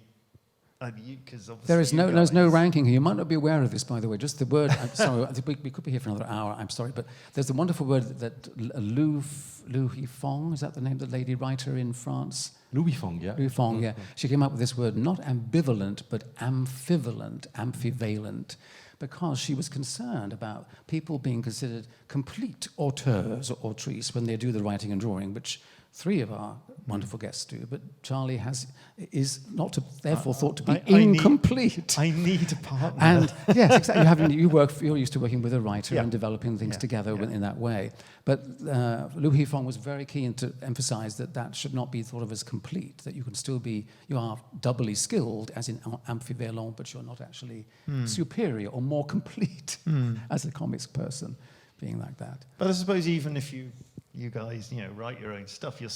Because there's no ranking here. You might not be aware of this, by the way. Just the word. I'm sorry, I think we could be here for another hour. I'm sorry, but there's the wonderful word that Lou Hifong, is that the name of the lady writer in France? Louis Fong, yeah. Louis Fong, yeah. She came up with this word, not ambivalent, but amphivalent, amphivalent, because she was concerned about people being considered complete auteurs or autrices when they do the writing and drawing, which 3 of our wonderful guests do, but Charlie is not therefore thought to be incomplete. I need a partner. And yes, exactly. You're used to working with a writer and developing things together in that way. But Lou Hifong was very keen to emphasize that should not be thought of as complete, that you can still be, you are doubly skilled, as in ambivalent, but you're not actually superior or more complete as a comics person, being like that. But I suppose even if you guys, write your own stuff, I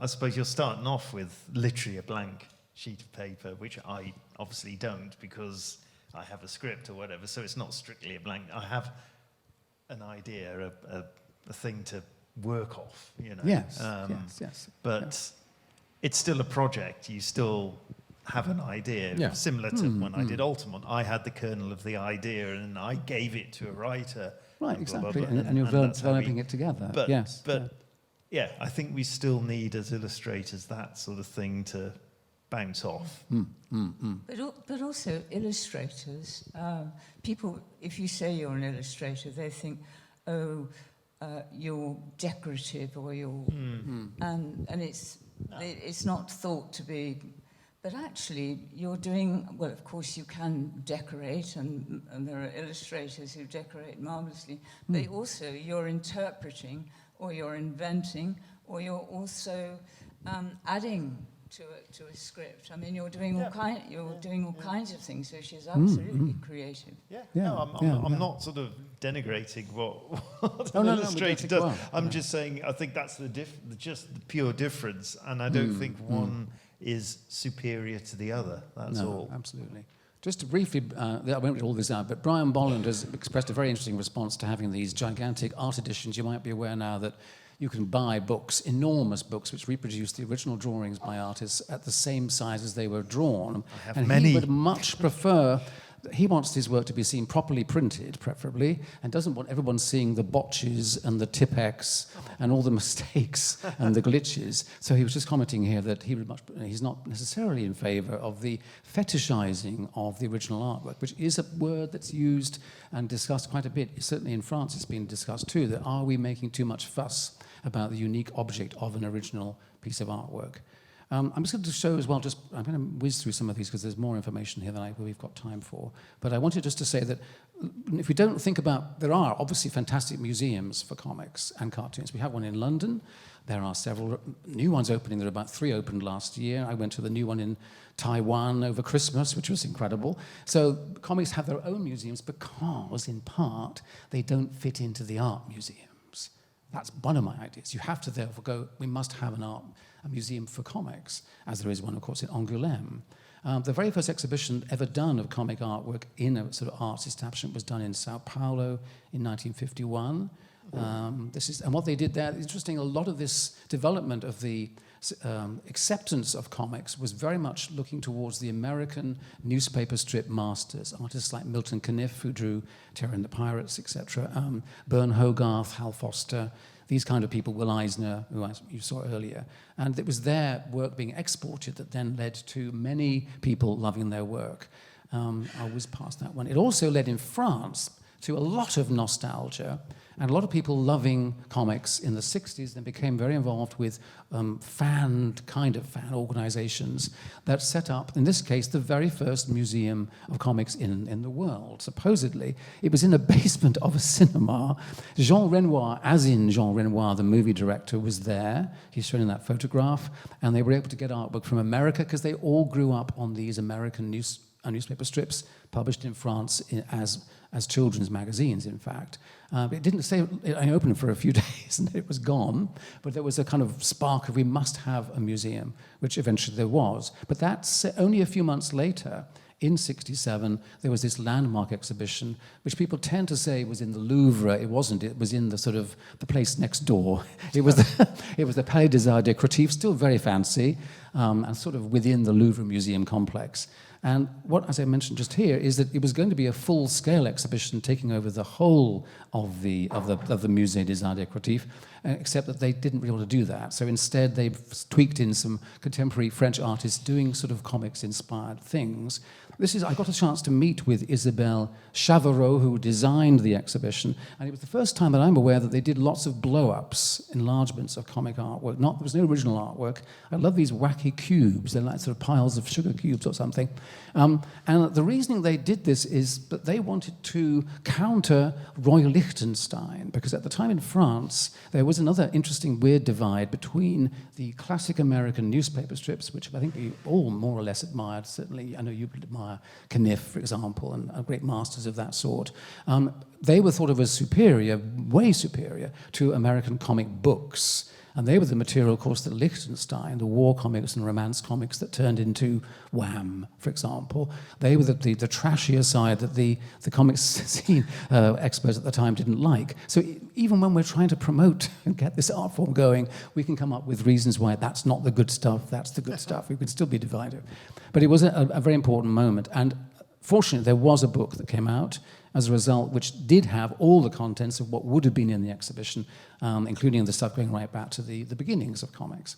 suppose you're starting off with literally a blank sheet of paper, which I obviously don't because I have a script or whatever, so it's not strictly a blank. I have an idea, a thing to work off, Yes, yes. But it's still a project. You still have an idea, similar to when I did Altamont. I had the kernel of the idea and I gave it to a writer. Right, exactly, blah, blah, blah, and you're developing it together. But, yes. I think we still need, as illustrators, that sort of thing to bounce off. But also illustrators, people, if you say you're an illustrator, they think, you're decorative or you're... And it's not thought to be But actually, you're doing, well, of course, you can decorate, and there are illustrators who decorate marvelously, but also you're interpreting, or you're inventing, or you're also adding to a script. I mean, you're doing all kinds of things, so she's absolutely creative. Yeah, Yeah, no, I'm not sort of denigrating what an no, illustrator we does. well. I'm just saying I think that's just the pure difference, and I don't think one is superior to the other. That's all. Absolutely. Just to briefly, I won't read all this out, but Brian Bolland has expressed a very interesting response to having these gigantic art editions. You might be aware now that you can buy books, enormous books, which reproduce the original drawings by artists at the same size as they were drawn. I have and many. he would much prefer, he wants his work to be seen properly printed, preferably, and doesn't want everyone seeing the botches and the tipex and all the mistakes and the glitches. So he was just commenting here that he's not necessarily in favour of the fetishizing of the original artwork, which is a word that's used and discussed quite a bit. Certainly in France it's been discussed too, that are we making too much fuss about the unique object of an original piece of artwork? I'm just going to show as well, I'm going to whiz through some of these because there's more information here than we've got time for. But I wanted just to say that if we don't think about, there are obviously fantastic museums for comics and cartoons. We have one in London. There are several new ones opening. There are about 3 opened last year. I went to the new one in Taiwan over Christmas, which was incredible. So comics have their own museums because, in part, they don't fit into the art museums. That's one of my ideas. You have to therefore go, we must have a museum for comics, as there is one, of course, in Angoulême. The very first exhibition ever done of comic artwork in a sort of arts establishment was done in Sao Paulo in 1951. And what they did there, interesting, a lot of this development of the acceptance of comics was very much looking towards the American newspaper strip masters, artists like Milton Caniff, who drew Terror and the Pirates, etc., Bern Hogarth, Hal Foster, these kind of people, Will Eisner, who you saw earlier. And it was their work being exported that then led to many people loving their work. I'll whiz past that one. It also led in France to a lot of nostalgia and a lot of people loving comics in the 60s, then became very involved with fan organizations that set up, in this case, the very first museum of comics in the world. Supposedly, it was in a basement of a cinema. Jean Renoir, as in Jean Renoir, the movie director, was there. He's shown in that photograph. And they were able to get artwork from America because they all grew up on these American newspaper strips published in France as children's magazines, in fact. It didn't say, I opened for a few days and it was gone, but there was a kind of spark of we must have a museum, which eventually there was. But that's only a few months later, in 1967, there was this landmark exhibition, which people tend to say was in the Louvre. It wasn't. It was in the sort of the place next door. It was the Palais des Arts Décoratifs, still very fancy, and sort of within the Louvre Museum complex. And what, as I mentioned just here, is that it was going to be a full-scale exhibition taking over the whole of the Musée des Arts Décoratifs, except that they didn't really want to do that. So instead, they tweaked in some contemporary French artists doing sort of comics-inspired things. I got a chance to meet with Isabelle Chavarot, who designed the exhibition, and it was the first time that I'm aware that they did lots of blow-ups, enlargements of comic artwork. There was no original artwork. I love these wacky cubes. They're like sort of piles of sugar cubes or something. And the reasoning they did this is that they wanted to counter Roy Lichtenstein, because at the time in France, there was another interesting, weird divide between the classic American newspaper strips, which I think we all more or less admired. Certainly, I know you admire Caniff, for example, and great masters of that sort. They were thought of as superior, way superior, to American comic books. And they were the material, of course, that Lichtenstein, the war comics and romance comics that turned into Wham, for example, they were the trashier side that the comics scene experts at the time didn't like. So even when we're trying to promote and get this art form going, we can come up with reasons why that's not the good stuff, that's the good stuff. We could still be divided. But it was a very important moment. And fortunately, there was a book that came out as a result, which did have all the contents of what would have been in the exhibition, including the stuff going right back to the beginnings of comics.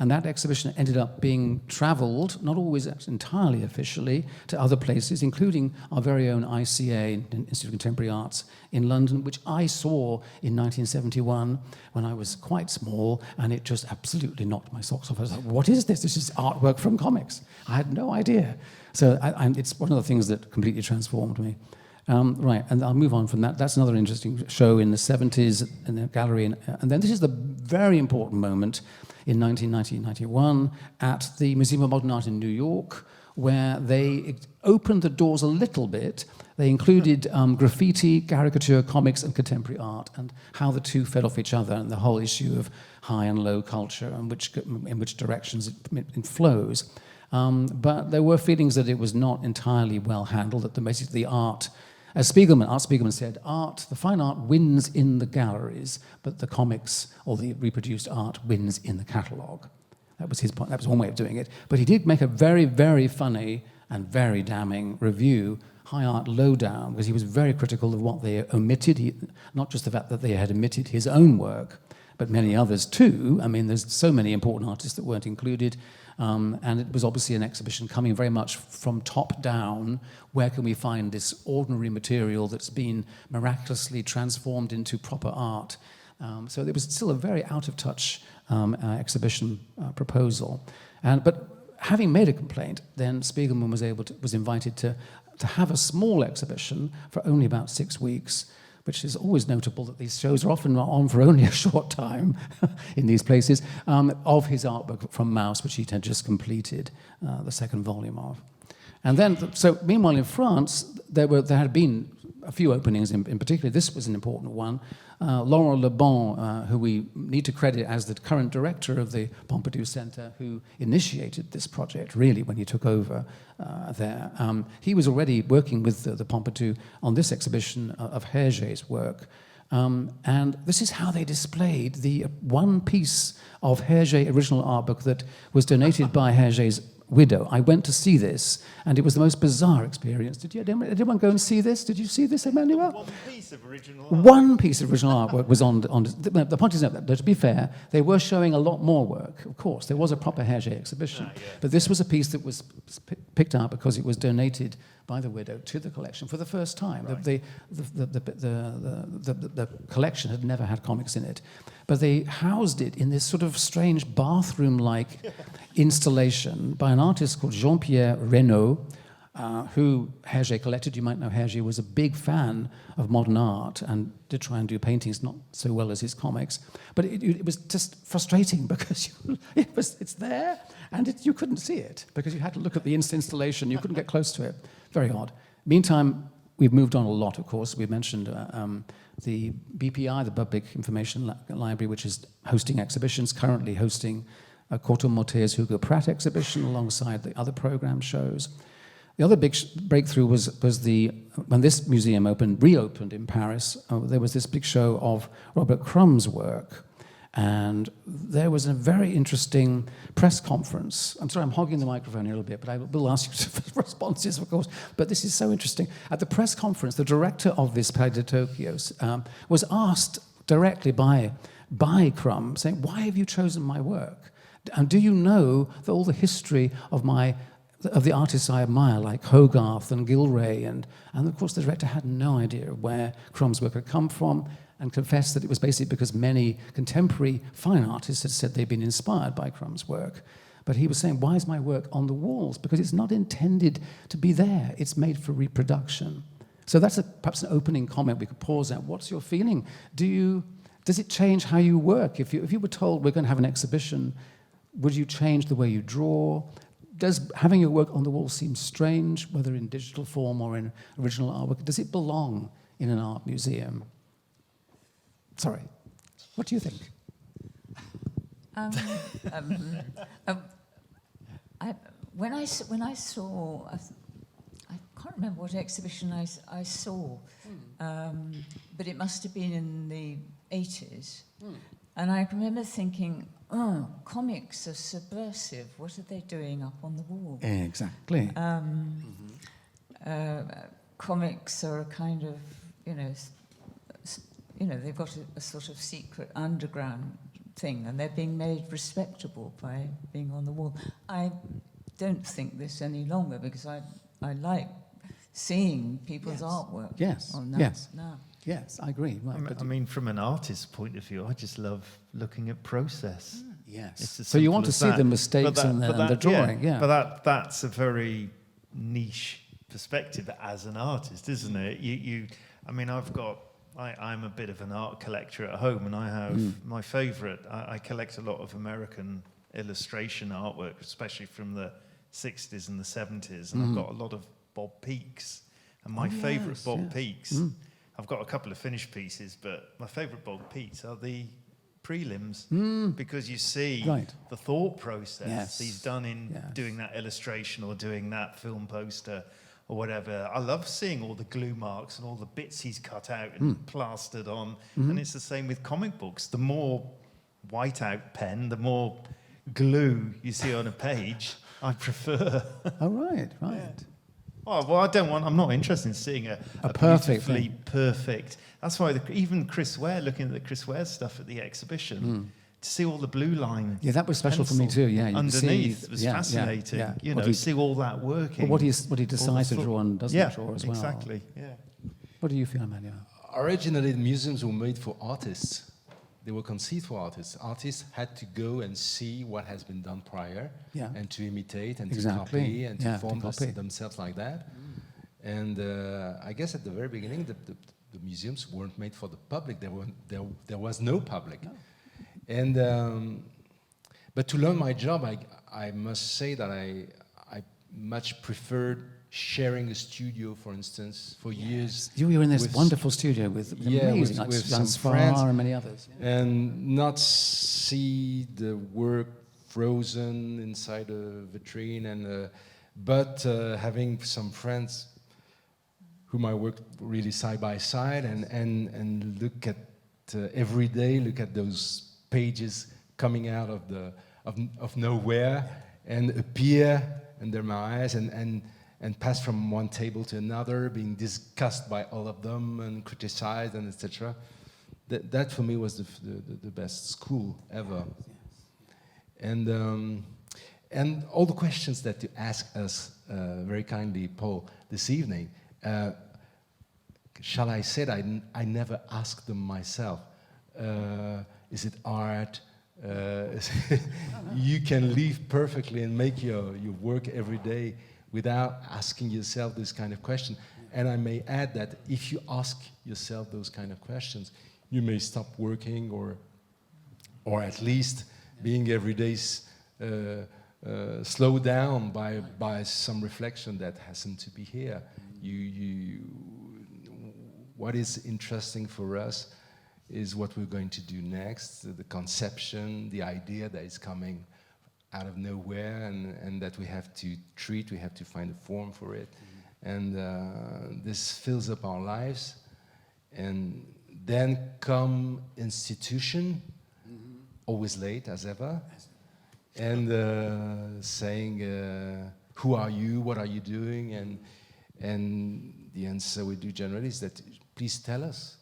And that exhibition ended up being travelled, not always entirely officially, to other places, including our very own ICA, Institute of Contemporary Arts, in London, which I saw in 1971 when I was quite small, and it just absolutely knocked my socks off. I was like, what is this? This is artwork from comics. I had no idea. So it's one of the things that completely transformed me. Right, and I'll move on from that. That's another interesting show in the 70s in the gallery. And then this is the very important moment in 1990-91 at the Museum of Modern Art in New York, where they opened the doors a little bit. They included graffiti, caricature, comics, and contemporary art, and how the two fed off each other, and the whole issue of high and low culture, and in which directions it flows. But there were feelings that it was not entirely well handled, that basically the art, as Art Spiegelman said, the fine art wins in the galleries, but the comics or the reproduced art wins in the catalogue. That was his point. That was one way of doing it. But he did make a very, very funny and very damning review, High Art Lowdown, because he was very critical of what they omitted, not just the fact that they had omitted his own work, but many others too. I mean, there's so many important artists that weren't included. And it was obviously an exhibition coming very much from top down. Where can we find this ordinary material that's been miraculously transformed into proper art? So it was still a very out-of-touch exhibition proposal. But having made a complaint, then Spiegelman was invited to have a small exhibition for only about 6 weeks, which is always notable that these shows are often on for only a short time in these places, of his artwork from Mauss, which he had just completed the second volume of. And then, so meanwhile in France, there had been a few openings, in particular, this was an important one. Laurent Lebon, who we need to credit as the current director of the Pompidou Center, who initiated this project, really, when he took over there. He was already working with the Pompidou on this exhibition of Hergé's work. And this is how they displayed the one piece of Hergé original art book that was donated by Hergé's widow. I went to see this, and it was the most bizarre experience. Did anyone go and see this? Did you see this, Emmanuel? One piece of original art. One piece of original artwork was on the point is that, to be fair, they were showing a lot more work, of course. There was a proper Hergé exhibition. Yeah. But this was a piece that was picked out because it was donated by the widow to the collection for the first time. Right. The collection had never had comics in it. But they housed it in this sort of strange bathroom-like installation by an artist called Jean-Pierre Reynaud, who Hergé collected. You might know Hergé was a big fan of modern art and did try and do paintings, not so well as his comics. But it was just frustrating because it's there and you couldn't see it because you had to look at the installation. You couldn't get close to it. Very odd. Meantime, we've moved on a lot, of course. We mentioned the BPI, the Public Information Library, which is hosting exhibitions, currently hosting a Corto Maltese Hugo Pratt exhibition alongside the other program shows. The other big breakthrough was when this museum reopened in Paris, there was this big show of Robert Crumb's work. And there was a very interesting press conference. I'm sorry, I'm hogging the microphone here a little bit, but I will ask you for responses, of course. But this is so interesting. At the press conference, the director of this Palais de Tokyo was asked directly by Crumb, saying, "Why have you chosen my work? And do you know that all the history of the artists I admire, like Hogarth and Gilray, and of course the director had no idea where Crumb's work had come from, and confessed that it was basically because many contemporary fine artists had said they'd been inspired by Crumb's work. But he was saying, why is my work on the walls? Because it's not intended to be there. It's made for reproduction. So that's perhaps an opening comment we could pause at. What's your feeling? Does it change how you work? If you were told we're going to have an exhibition, would you change the way you draw? Does having your work on the wall seem strange, whether in digital form or in original artwork? Does it belong in an art museum? Sorry, what do you think? When I saw, I can't remember what exhibition I saw, but it must have been in the 80s. And I remember thinking, oh, comics are subversive. What are they doing up on the wall? Exactly. Comics are a kind of, they've got a sort of secret underground thing, and they're being made respectable by being on the wall. I don't think this any longer because I like seeing people's artwork Yes, on that yes. now. Yes, I agree. Right, but I mean, from an artist's point of view, I just love looking at process. yes. It's as So you simple want to as see that. the mistakes But and the drawing, yeah. But that's a very niche perspective as an artist, isn't it? I mean, I'm a bit of an art collector at home, and I have my favourite. I collect a lot of American illustration artwork, especially from the 60s and the 70s, and I've got a lot of Bob Peaks. And my favourite Bob Peaks, I've got a couple of finished pieces, but my favourite Bob Peaks are the prelims because you see the thought process he's done in doing that illustration or doing that film poster or whatever. I love seeing all the glue marks and all the bits he's cut out and plastered on. And it's the same with comic books. The more whiteout pen, the more glue you see on a page, I prefer. Oh, right. Oh, well, I'm not interested in seeing a perfect beautifully perfect. That's why even Chris Ware, looking at the Chris Ware stuff at the exhibition, to see all the blue line. Yeah, that was special for me too. Yeah, you can underneath see, was fascinating. You know, see all that working. Well, what he decides to draw and doesn't draw as well. Exactly. Yeah. What do you feel, Emmanuel? Originally, the museums were made for artists. They were conceived for artists. Artists had to go and see what has been done prior and to imitate and to copy and to form themselves like that. And I guess at the very beginning, the museums weren't made for the public. There was no public. No. And but to learn my job, I must say that I much preferred sharing a studio, for instance, for years. You were in this wonderful studio with amazing, like with Jan some friends and many others. And not see the work frozen inside a vitrine, and but having some friends whom I worked really side by side and look at every day, look at those pages coming out of nowhere and appear under my eyes and pass from one table to another, being discussed by all of them and criticized and etc. That for me was the best school ever. And all the questions that you asked us very kindly, Paul, this evening, shall I say that I never asked them myself. Is it art? You can live perfectly and make your work every day without asking yourself this kind of question. And I may add that if you ask yourself those kind of questions, you may stop working or at least being every day slowed down by some reflection that hasn't to be here. What is interesting for us is what we're going to do next, the conception, the idea that is coming out of nowhere and that we have to treat, we have to find a form for it. And this fills up our lives. And then come institution, always late as ever, and saying, who are you, what are you doing? And the answer we do generally is that, please tell us.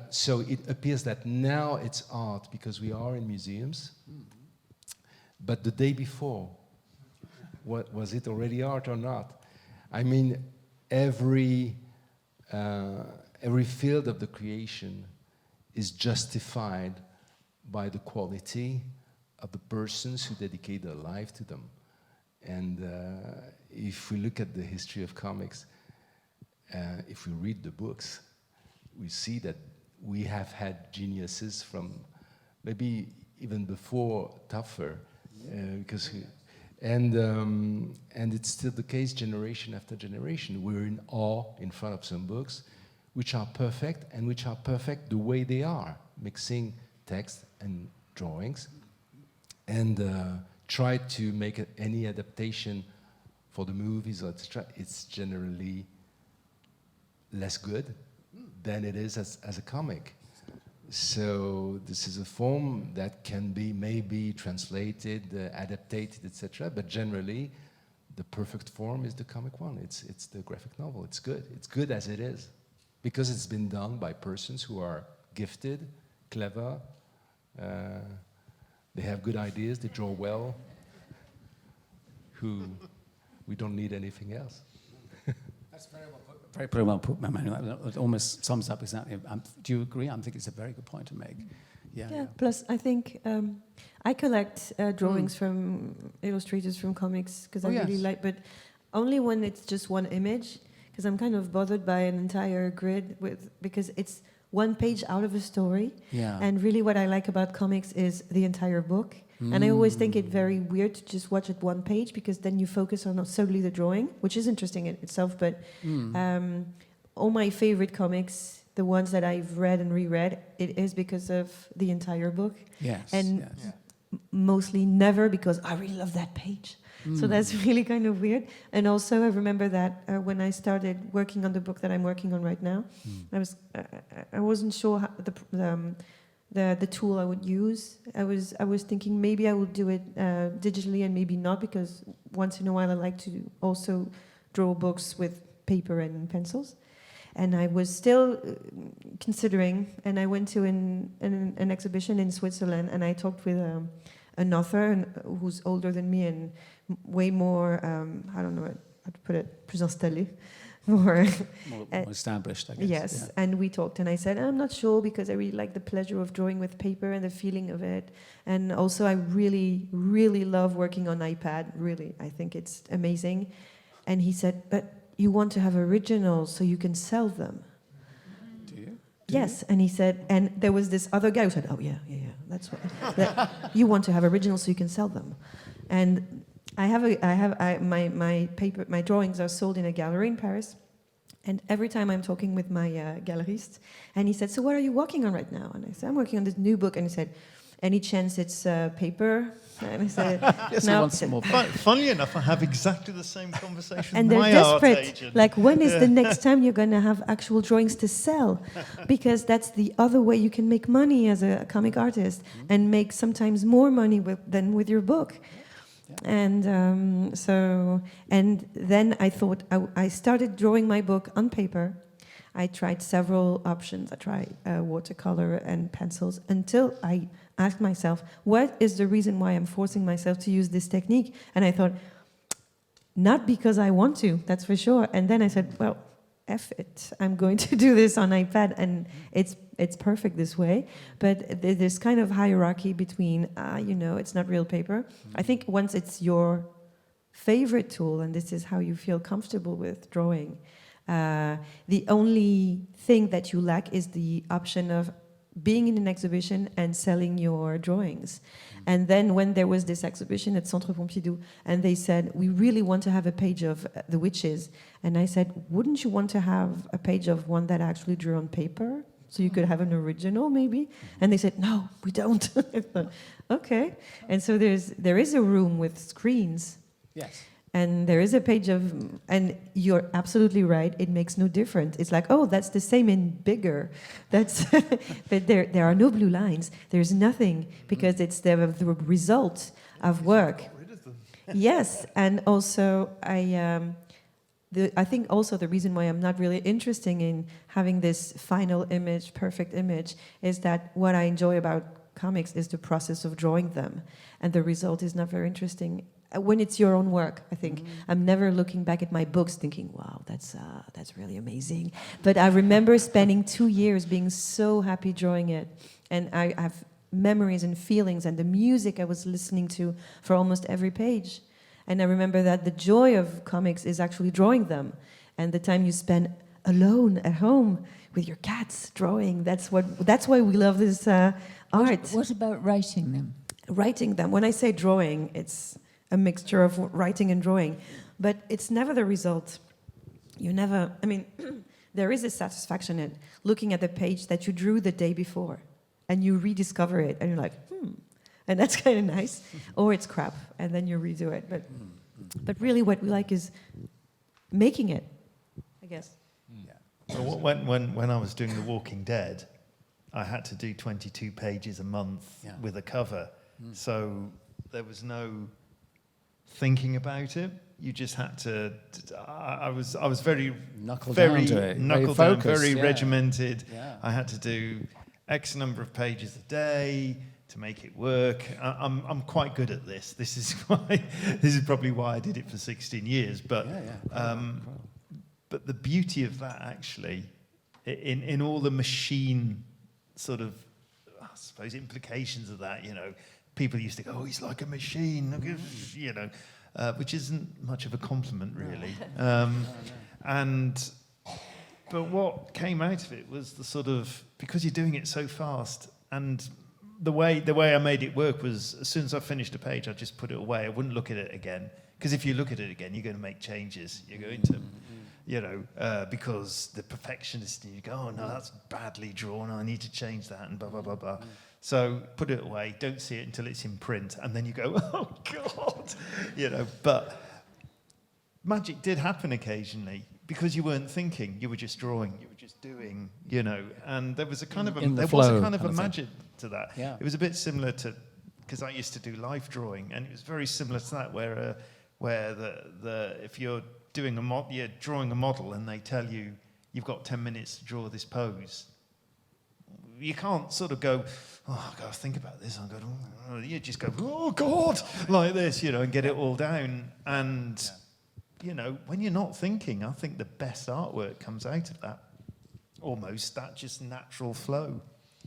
So it appears that now it's art because we are in museums, but the day before, was it already art or not? I mean, every field of the creation is justified by the quality of the persons who dedicate their life to them. And if we look at the history of comics, if we read the books, we see that we have had geniuses from maybe even before Taffer, and it's still the case generation after generation. We're in awe in front of some books which are perfect and which are perfect the way they are, mixing text and drawings, and try to make any adaptation for the movies, etc. It's generally less good than it is as a comic. So this is a form that can be maybe translated, adapted, etc. But generally, the perfect form is the comic one. It's the graphic novel. It's good. It's good as it is, because it's been done by persons who are gifted, clever, They have good ideas. They draw well. We don't need anything else. That's very well put, Manuel. It almost sums up exactly. Do you agree? I think it's a very good point to make. Yeah. Plus, I think I collect drawings from illustrators from comics because I really like, but only when it's just one image. Because I'm kind of bothered by an entire grid because it's one page out of a story. Yeah. And really, what I like about comics is the entire book. And I always think it very weird to just watch it one page because then you focus on solely the drawing, which is interesting in itself. But all my favorite comics, the ones that I've read and reread, it is because of the entire book. Yes. And mostly never because I really love that page. So that's really kind of weird. And also, I remember that when I started working on the book that I'm working on right now, I wasn't sure how the tool I would use. I was thinking maybe I would do it digitally and maybe not, because once in a while I like to also draw books with paper and pencils. And I was still considering, and I went to an exhibition in Switzerland, and I talked with an author who's older than me and way more, I don't know how to put it, plus installé, more established, I guess. Yes, and we talked, and I said, I'm not sure because I really like the pleasure of drawing with paper and the feeling of it. And also I really, really love working on iPad, really. I think it's amazing. And he said, but you want to have originals so you can sell them. Do you? Yes, and he said, and there was this other guy who said, oh yeah, that's what, you want to have originals so you can sell them. And my drawings are sold in a gallery in Paris, and every time I'm talking with my gallerist, and he said, so what are you working on right now? And I said, I'm working on this new book, and he said, any chance it's paper? And I said, yes, no. I want some more. Funnily enough, I have exactly the same conversation And with they're my art desperate. agent. Like, when is the next time you're going to have actual drawings to sell? Because that's the other way you can make money as a comic artist, and make sometimes more money than with your book. And and then I thought, I started drawing my book on paper. I tried several options. I tried watercolor and pencils until I asked myself, what is the reason why I'm forcing myself to use this technique? And I thought, not because I want to, that's for sure. And then I said, well, F it. I'm going to do this on iPad, and it's perfect this way. But there's kind of hierarchy between, it's not real paper. I think once it's your favorite tool, and this is how you feel comfortable with drawing, the only thing that you lack is the option of being in an exhibition and selling your drawings. And then when there was this exhibition at Centre Pompidou, and they said, we really want to have a page of the witches. And I said, wouldn't you want to have a page of one that I actually drew on paper? So you could have an original, maybe? And they said, no, we don't. I thought, okay. And so there is a room with screens. Yes. And there is a page of, and you're absolutely right, it makes no difference. It's like, oh, that's the same in bigger. That's, but there are no blue lines. There's nothing, because it's the result of work. Yes, and also I think also the reason why I'm not really interested in having this final image, perfect image, is that what I enjoy about comics is the process of drawing them, and the result is not very interesting. When it's your own work, I think. I'm never looking back at my books thinking, wow, that's really amazing. But I remember spending 2 years being so happy drawing it. And I have memories and feelings and the music I was listening to for almost every page. And I remember that the joy of comics is actually drawing them. And the time you spend alone at home with your cats drawing, that's why we love this art. What about writing them? Writing them. When I say drawing, it's a mixture of writing and drawing, but it's never the result. There is a satisfaction in looking at the page that you drew the day before, and you rediscover it, and you're like, and that's kind of nice. Or it's crap, and then you redo it. But really what we like is making it, I guess. Well, when I was doing The Walking Dead, I had to do 22 pages a month with a cover, so there was no thinking about it. You just had to. I was very knuckled down, very focused, regimented. Yeah. I had to do X number of pages a day to make it work. I'm quite good at this. This is probably why I did it for 16 years. But but the beauty of that, actually, in all the machine sort of, I suppose, implications of that, you know, people used to go, "Oh, he's like a machine," you know, which isn't much of a compliment, really. But what came out of it was the sort of, because you're doing it so fast, and the way I made it work was, as soon as I finished a page, I just put it away. I wouldn't look at it again, because if you look at it again, you're going to make changes. You're going to, you know, because the perfectionist, you go, "Oh no, that's badly drawn. I need to change that," and blah blah blah blah. So put it away. Don't see it until it's in print, and then you go, "Oh God," you know. But magic did happen occasionally, because you weren't thinking, you were just drawing, you were just doing, you know, and there was a kind of a magic to that. Yeah. It was a bit similar to, because I used to do life drawing, and it was very similar to that, where the if you're doing you're drawing a model, and they tell you you've got 10 minutes to draw this pose, you can't sort of go, "Oh, I've got to think about this." You just go, "Oh God," like this, you know, and get it all down. And you know, when you're not thinking, I think the best artwork comes out of that. Almost that just natural flow.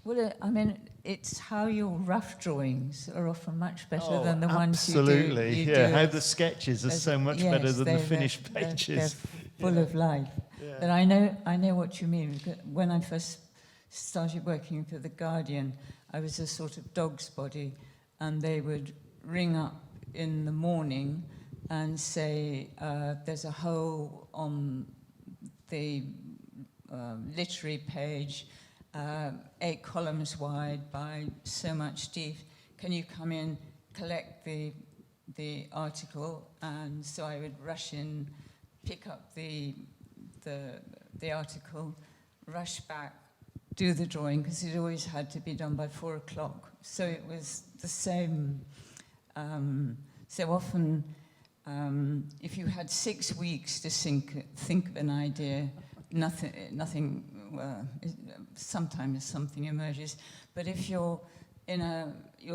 Well, I mean, it's how your rough drawings are often much better than the ones you do. Absolutely, yeah. How the sketches are so much better than the finished pages. They're full of life. Yeah. But I know what you mean. When I first started working for The Guardian, I was a sort of dog's body, and they would ring up in the morning and say, "There's a hole on the literary page, 8 columns wide by so much deep. Can you come in, collect the article?" And so I would rush in, pick up the article, rush back, do the drawing, because it always had to be done by 4 o'clock. So it was the same. So often, if you had 6 weeks to think of an idea, nothing. Sometimes something emerges, but if you're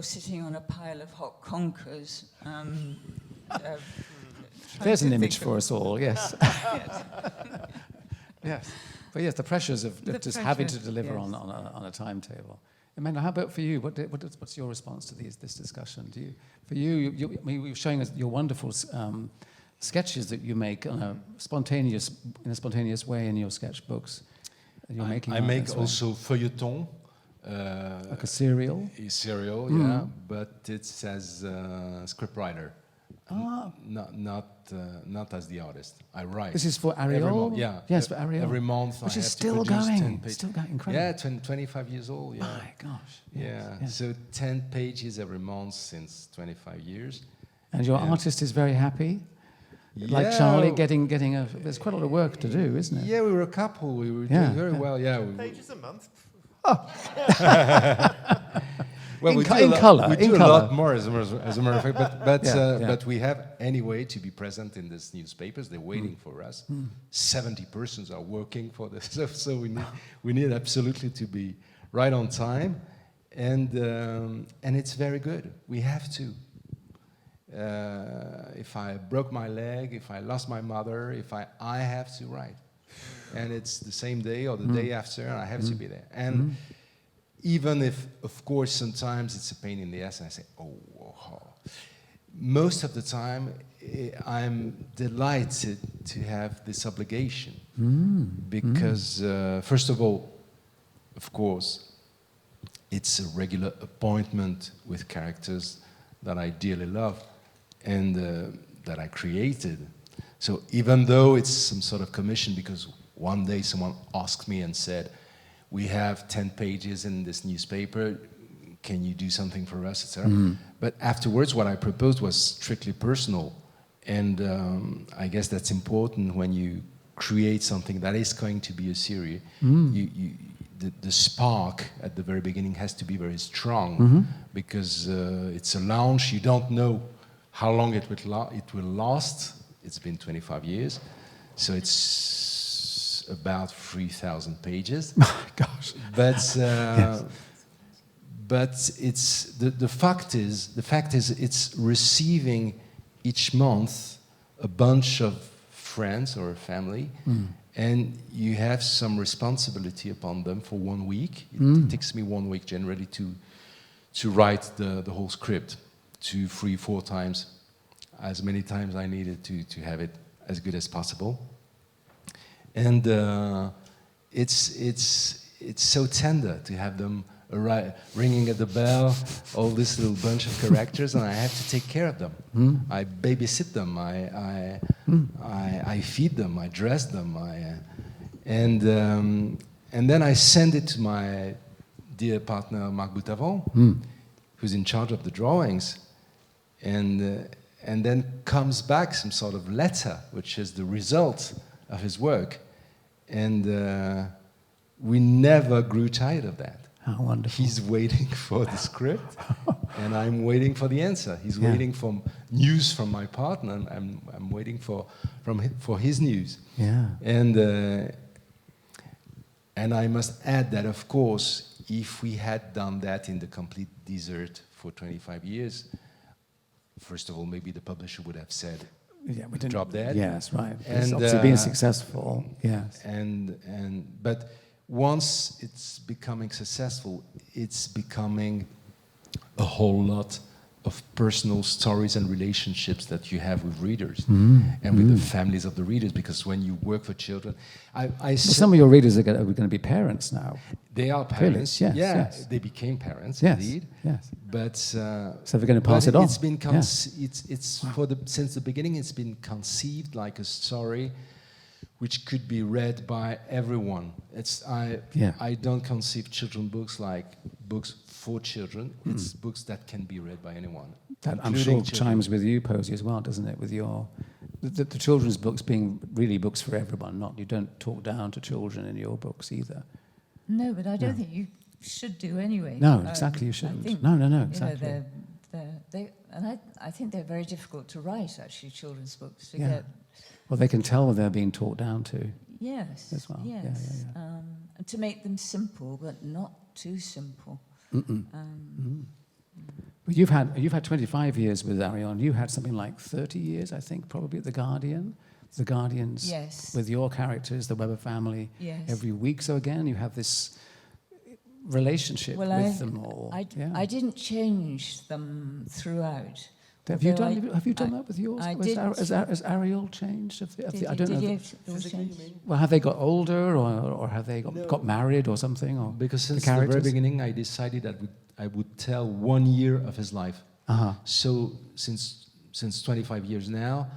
sitting on a pile of hot conkers. There's an image for us all. Yes. Yes. But yes, the pressures of just having to deliver yes. on a timetable. Amanda, how about for you? What's your response to this discussion? You were showing us your wonderful sketches that you make in a spontaneous way in your sketchbooks. You're making I make also feuilleton. Like a serial? A serial, yeah, but it's as a scriptwriter. Not as the artist. I write. This is for Ariel? Yeah. Yes, for Ariel. Every month Which I is have still to produce 10 going. pages. Still going, incredible. Yeah, 25 years old, yeah. My gosh. Yeah. So 10 pages every month since 25 years. And your artist is very happy? Like Charlie, getting there's quite a lot of work to do, isn't it? Yeah, we were a couple. We were doing very well. Yeah. Pages a month. Well, we in colour. We do a lot more, as a matter of fact. But Yeah. we have anyway to be present in these newspapers. They're waiting for us. 70 persons are working for this, so we need absolutely to be right on time, and it's very good. We have to. If I broke my leg, if I lost my mother, I have to write, and it's the same day or the day after, and I have to be there. And even if, of course, sometimes it's a pain in the ass, and I say, oh. Most of the time, I'm delighted to have this obligation because, first of all, of course, it's a regular appointment with characters that I dearly love and that I created. So even though it's some sort of commission, because one day someone asked me and said, "We have 10 pages in this newspaper, can you do something for us," etc. But afterwards, what I proposed was strictly personal. And I guess that's important when you create something that is going to be a series. The spark at the very beginning has to be very strong because it's a launch. You don't know how long it will last. It's been 25 years. So it's about 3,000 pages. Gosh. But, but it's the fact is it's receiving each month a bunch of friends or a family, and you have some responsibility upon them for 1 week. It takes me 1 week generally to write the whole script, 2, 3, 4 times, as many times I needed to have it as good as possible. And it's so tender to have them ringing at the bell, all this little bunch of characters, and I have to take care of them. I babysit them, I feed them, I dress them, and then I send it to my dear partner Marc Boutavant, who's in charge of the drawings, and then comes back some sort of letter, which is the result of his work, and we never grew tired of that. How wonderful. He's waiting for the script, and I'm waiting for the answer. He's waiting for news from my partner, and I'm waiting for his news. Yeah. And I must add that, of course, if we had done that in the complete desert for 25 years, first of all, maybe the publisher would have said, Yeah, we didn't drop that. Yes, right. And, It's obviously being successful. Yes. But once it's becoming successful, it's becoming a whole lot of personal stories and relationships that you have with readers and with the families of the readers. Because when you work for children, Well, some of your readers are going to be parents now. they are parents. Yes, yeah, yes. they became parents Yes, indeed. yes. But So they're going to pass it on. It's been since the beginning. It's been conceived like a story which could be read by everyone. I don't conceive children books like books for children. It's books that can be read by anyone. That I'm including sure children. chimes with you, Posey, as well, doesn't it? With your the children's books being really books for everyone. Not you don't talk down to children in your books either. No, but I don't think you should do anyway. No, exactly. You I shouldn't. think, No, exactly. You know, I think they're very difficult to write, actually, children's books. To Yeah. get, Well, they can tell when they're being talked down to. yes. As well. Yes. Yeah. And to make them simple, but not too simple. But you've had 25 years with Arion. You had something like 30 years, I think, probably at The Guardian. The Guardians Yes. with your characters, the Weber family, Yes. every week. So again, you have this relationship with them all. I didn't change them throughout. Have you although done? Have you done that with yours? I Was did. Has Ariel changed? I don't know. Did you have change? Well, have they got older, or have they got married, or something? Or Because since the characters? very beginning, I decided that I would tell 1 year of his life. Uh-huh. So since 25 years now,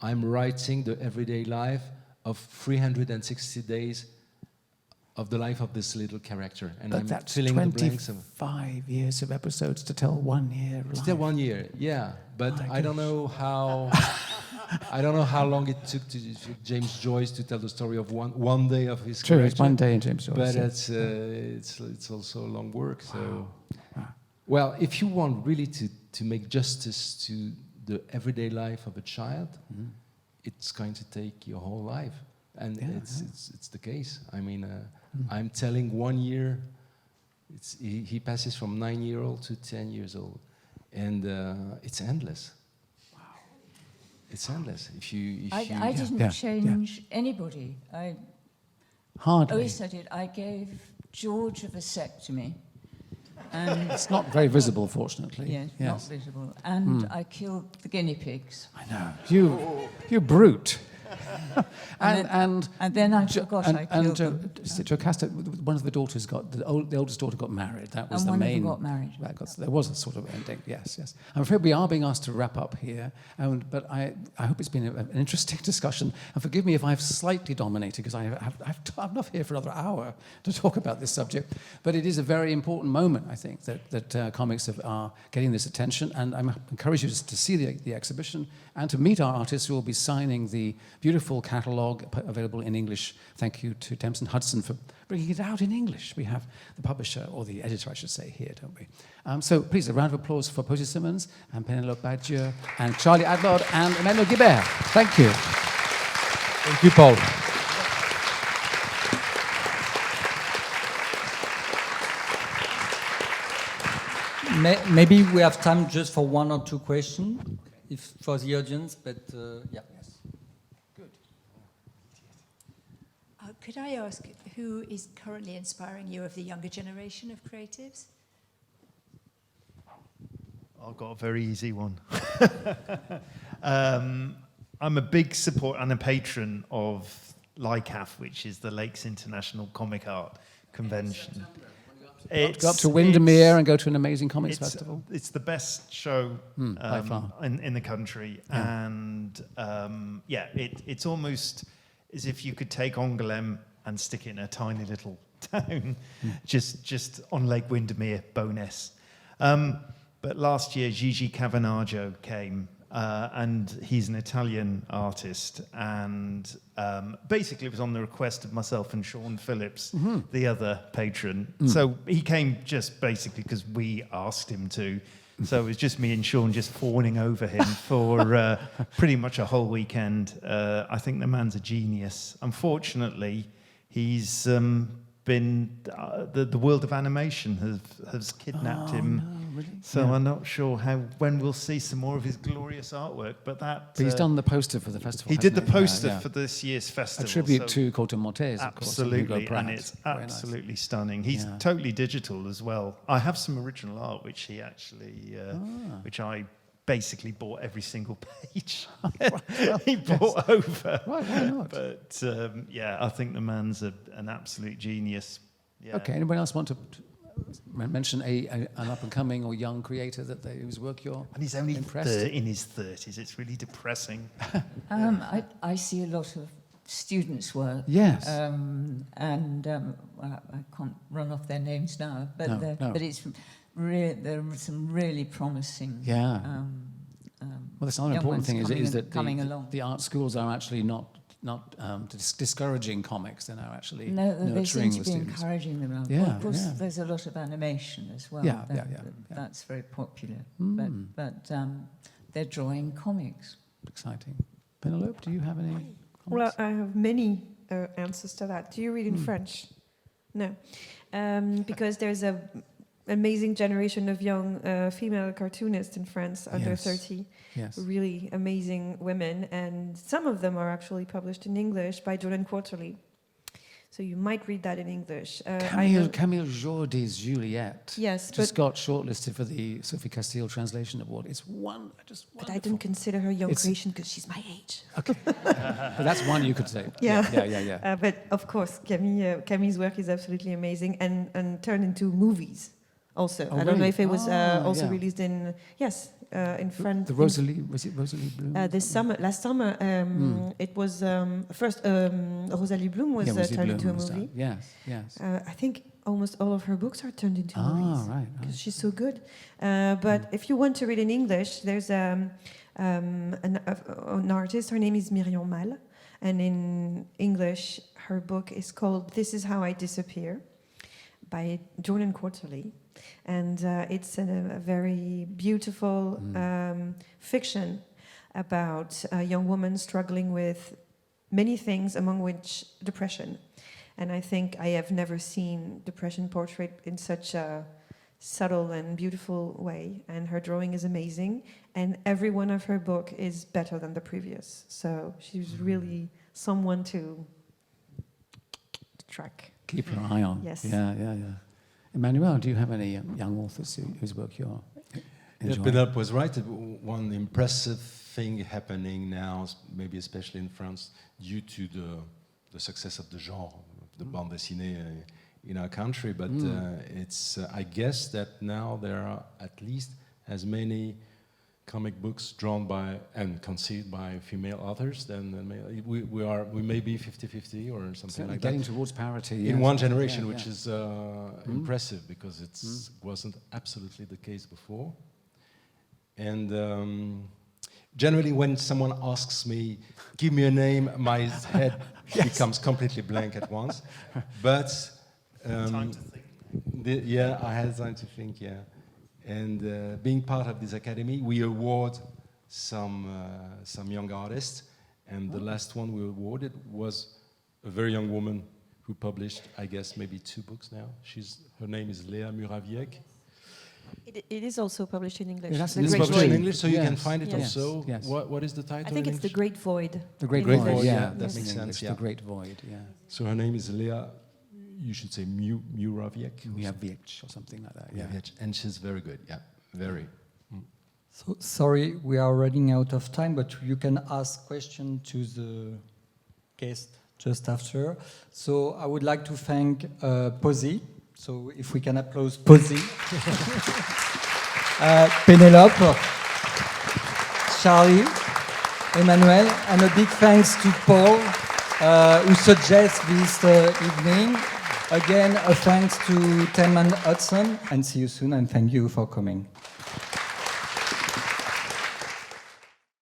I'm writing the everyday life of 360 days of the life of this little character, and But I'm that's filling the blanks. 25 years of episodes to tell 1 year. Still life. 1 year, yeah. But My I don't know how. I don't know how long it took to James Joyce to tell the story of one day of his True, character. it's 1 day in James Joyce. But yeah. it's also a long work. So, Wow. well, if you want really to make justice to the everyday life of a child, it's going to take your whole life, and Yeah, it's the case. I mean, I'm telling 1 year. He passes from 9-year-old to 10 years old, and it's endless. Wow, it's endless. I didn't change anybody. Hardly. Yes, I did. I gave George a vasectomy. And It's not very visible, fortunately. yes, not visible. And I killed the guinea pigs. I know. You brute. and then I forgot I killed them. Jocasta, one of the daughters the oldest daughter got married. That was And the one of main. them got married. There was a sort of ending. Yes. I'm afraid we are being asked to wrap up here, but I hope it's been an interesting discussion. And forgive me if I've slightly dominated, because I'm not here for another hour to talk about this subject. But it is a very important moment, I think, that comics are getting this attention. And I encourage you to see the exhibition and to meet our artists who will be signing the beautiful catalogue available in English. Thank you to Thames and Hudson for bringing it out in English. We have the publisher, or the editor, I should say, here, don't we? So please, a round of applause for Posey Simmons and Penelope Badieu and Charlie Adlard and Emmanuel Guibert. Thank you. Thank you, Paul. Maybe we have time just for one or two questions, if for the audience. But yeah. Could I ask who is currently inspiring you of the younger generation of creatives? I've got a very easy one. I'm a big support and a patron of LICAF, which is the Lakes International Comic Art Convention. Go up to Windermere and go to an amazing comics festival. It's the best show by far. in the country. Yeah. And it's almost as if you could take Angoulême and stick it in a tiny little town, just on Lake Windermere, Bowness. But last year, Gigi Cavanaggio came, and he's an Italian artist, and basically it was on the request of myself and Sean Phillips, the other patron. So he came just basically because we asked him to. So it was just me and Sean just fawning over him for pretty much a whole weekend. I think the man's a genius. Unfortunately, he's been the world of animation has kidnapped him. No, really? So Yeah. I'm not sure when we'll see some more of his glorious artwork. But He's done the poster for the festival. He did the hasn't he? poster Yeah. for this year's A festival. tribute so to Corto Maltese, of course. and Hugo absolutely, Pratt. and it's Very nice. absolutely stunning. He's Yeah. totally digital as well. I have some original art which he actually, which I basically bought every single page he brought over. Right, why not? But I think the man's an absolute genius. Yeah. Okay, anyone else want to mention an up-and-coming or young creator whose work you're And he's only impressed? in his 30s. It's really depressing. I see a lot of students' work. Yes. Well, I can't run off their names now, but No. but it's there are some really promising. Yeah. Well, that's another young important ones thing coming is that coming along. the art schools are actually not discouraging comics. They're now actually No, they seem nurturing to the be students. encouraging them. Yeah, Well, of course, yeah. there's a lot of animation as well. Yeah, that- yeah. That's very popular. Mm. But they're drawing comics. Exciting. Penelope, do you have any Well, comments? I have many answers to that. Do you read in French? No, because there's a amazing generation of young female cartoonists in France under Yes. 30. Yes. Really amazing women, and some of them are actually published in English by Jordan Quarterly. So you might read that in English. Camille Jordi's Juliette Yes, just got shortlisted for the Sophie Castile Translation Award. It's just but wonderful. I didn't consider her young It's- creation because she's my age. Okay. But that's one you could say. Yeah. Yeah. But of course, Camille's work is absolutely amazing and turned into movies also. Oh, I don't know really? if it was also Yeah. released in, in France. The Rosalie, was it Rosalie Bloom? Last summer, it was first Rosalie Bloom was Rosalie turned Bloom into a was movie. done. Yes. I think almost all of her books are turned into movies. Right. Because she's so good. But if you want to read in English, there's an artist. Her name is Myriam Mal, and in English, her book is called "This Is How I Disappear" by Jordan Quarterly, and it's a very beautiful fiction about a young woman struggling with many things, among which depression. And I think I have never seen depression portrayed in such a subtle and beautiful way. And her drawing is amazing. And every one of her book is better than the previous. So she's really someone to track. Keep your eye on. Yes. Yeah. Emmanuel, do you have any young authors whose work you're enjoying? Penelope was right. One impressive thing happening now, maybe especially in France, due to the success of the genre, the bande dessinée in our country. But it's, I guess that now there are at least as many comic books drawn by and conceived by female authors than male. We may be 50-50 or something Certainly like getting that. towards parity. In yes. one generation, Yeah, which yeah. is impressive because it wasn't absolutely the case before. And generally, when someone asks me, "Give me a name," my head becomes completely blank at once. But Time to think. I had time to think. Yeah, and being part of this academy, we award some young artists, and the last one we awarded was a very young woman who published, I guess, maybe 2 books now. Her name is Léa Muraviec, It is also published in English. Yeah, that's The in It's Great published in Void. English, so you can Yes, find it yes, also. yes. What is the title? I think in it's The English? Great Void. The Great in Void, English. yeah, that that's makes in sense, English, yeah. The Great Void, yeah. So her name is Lea. You should say Muraviec. Muraviec or something like that, yeah. Muraviec, and she's very good. Yeah, very. So sorry, we are running out of time, but you can ask questions to the guest just after. So I would like to thank Posy. So if we can applaud Posy. Penelope, Charlie, Emmanuel, and a big thanks to Paul, who suggests this evening. Again, a thanks to Teman Hudson, and see you soon, and thank you for coming.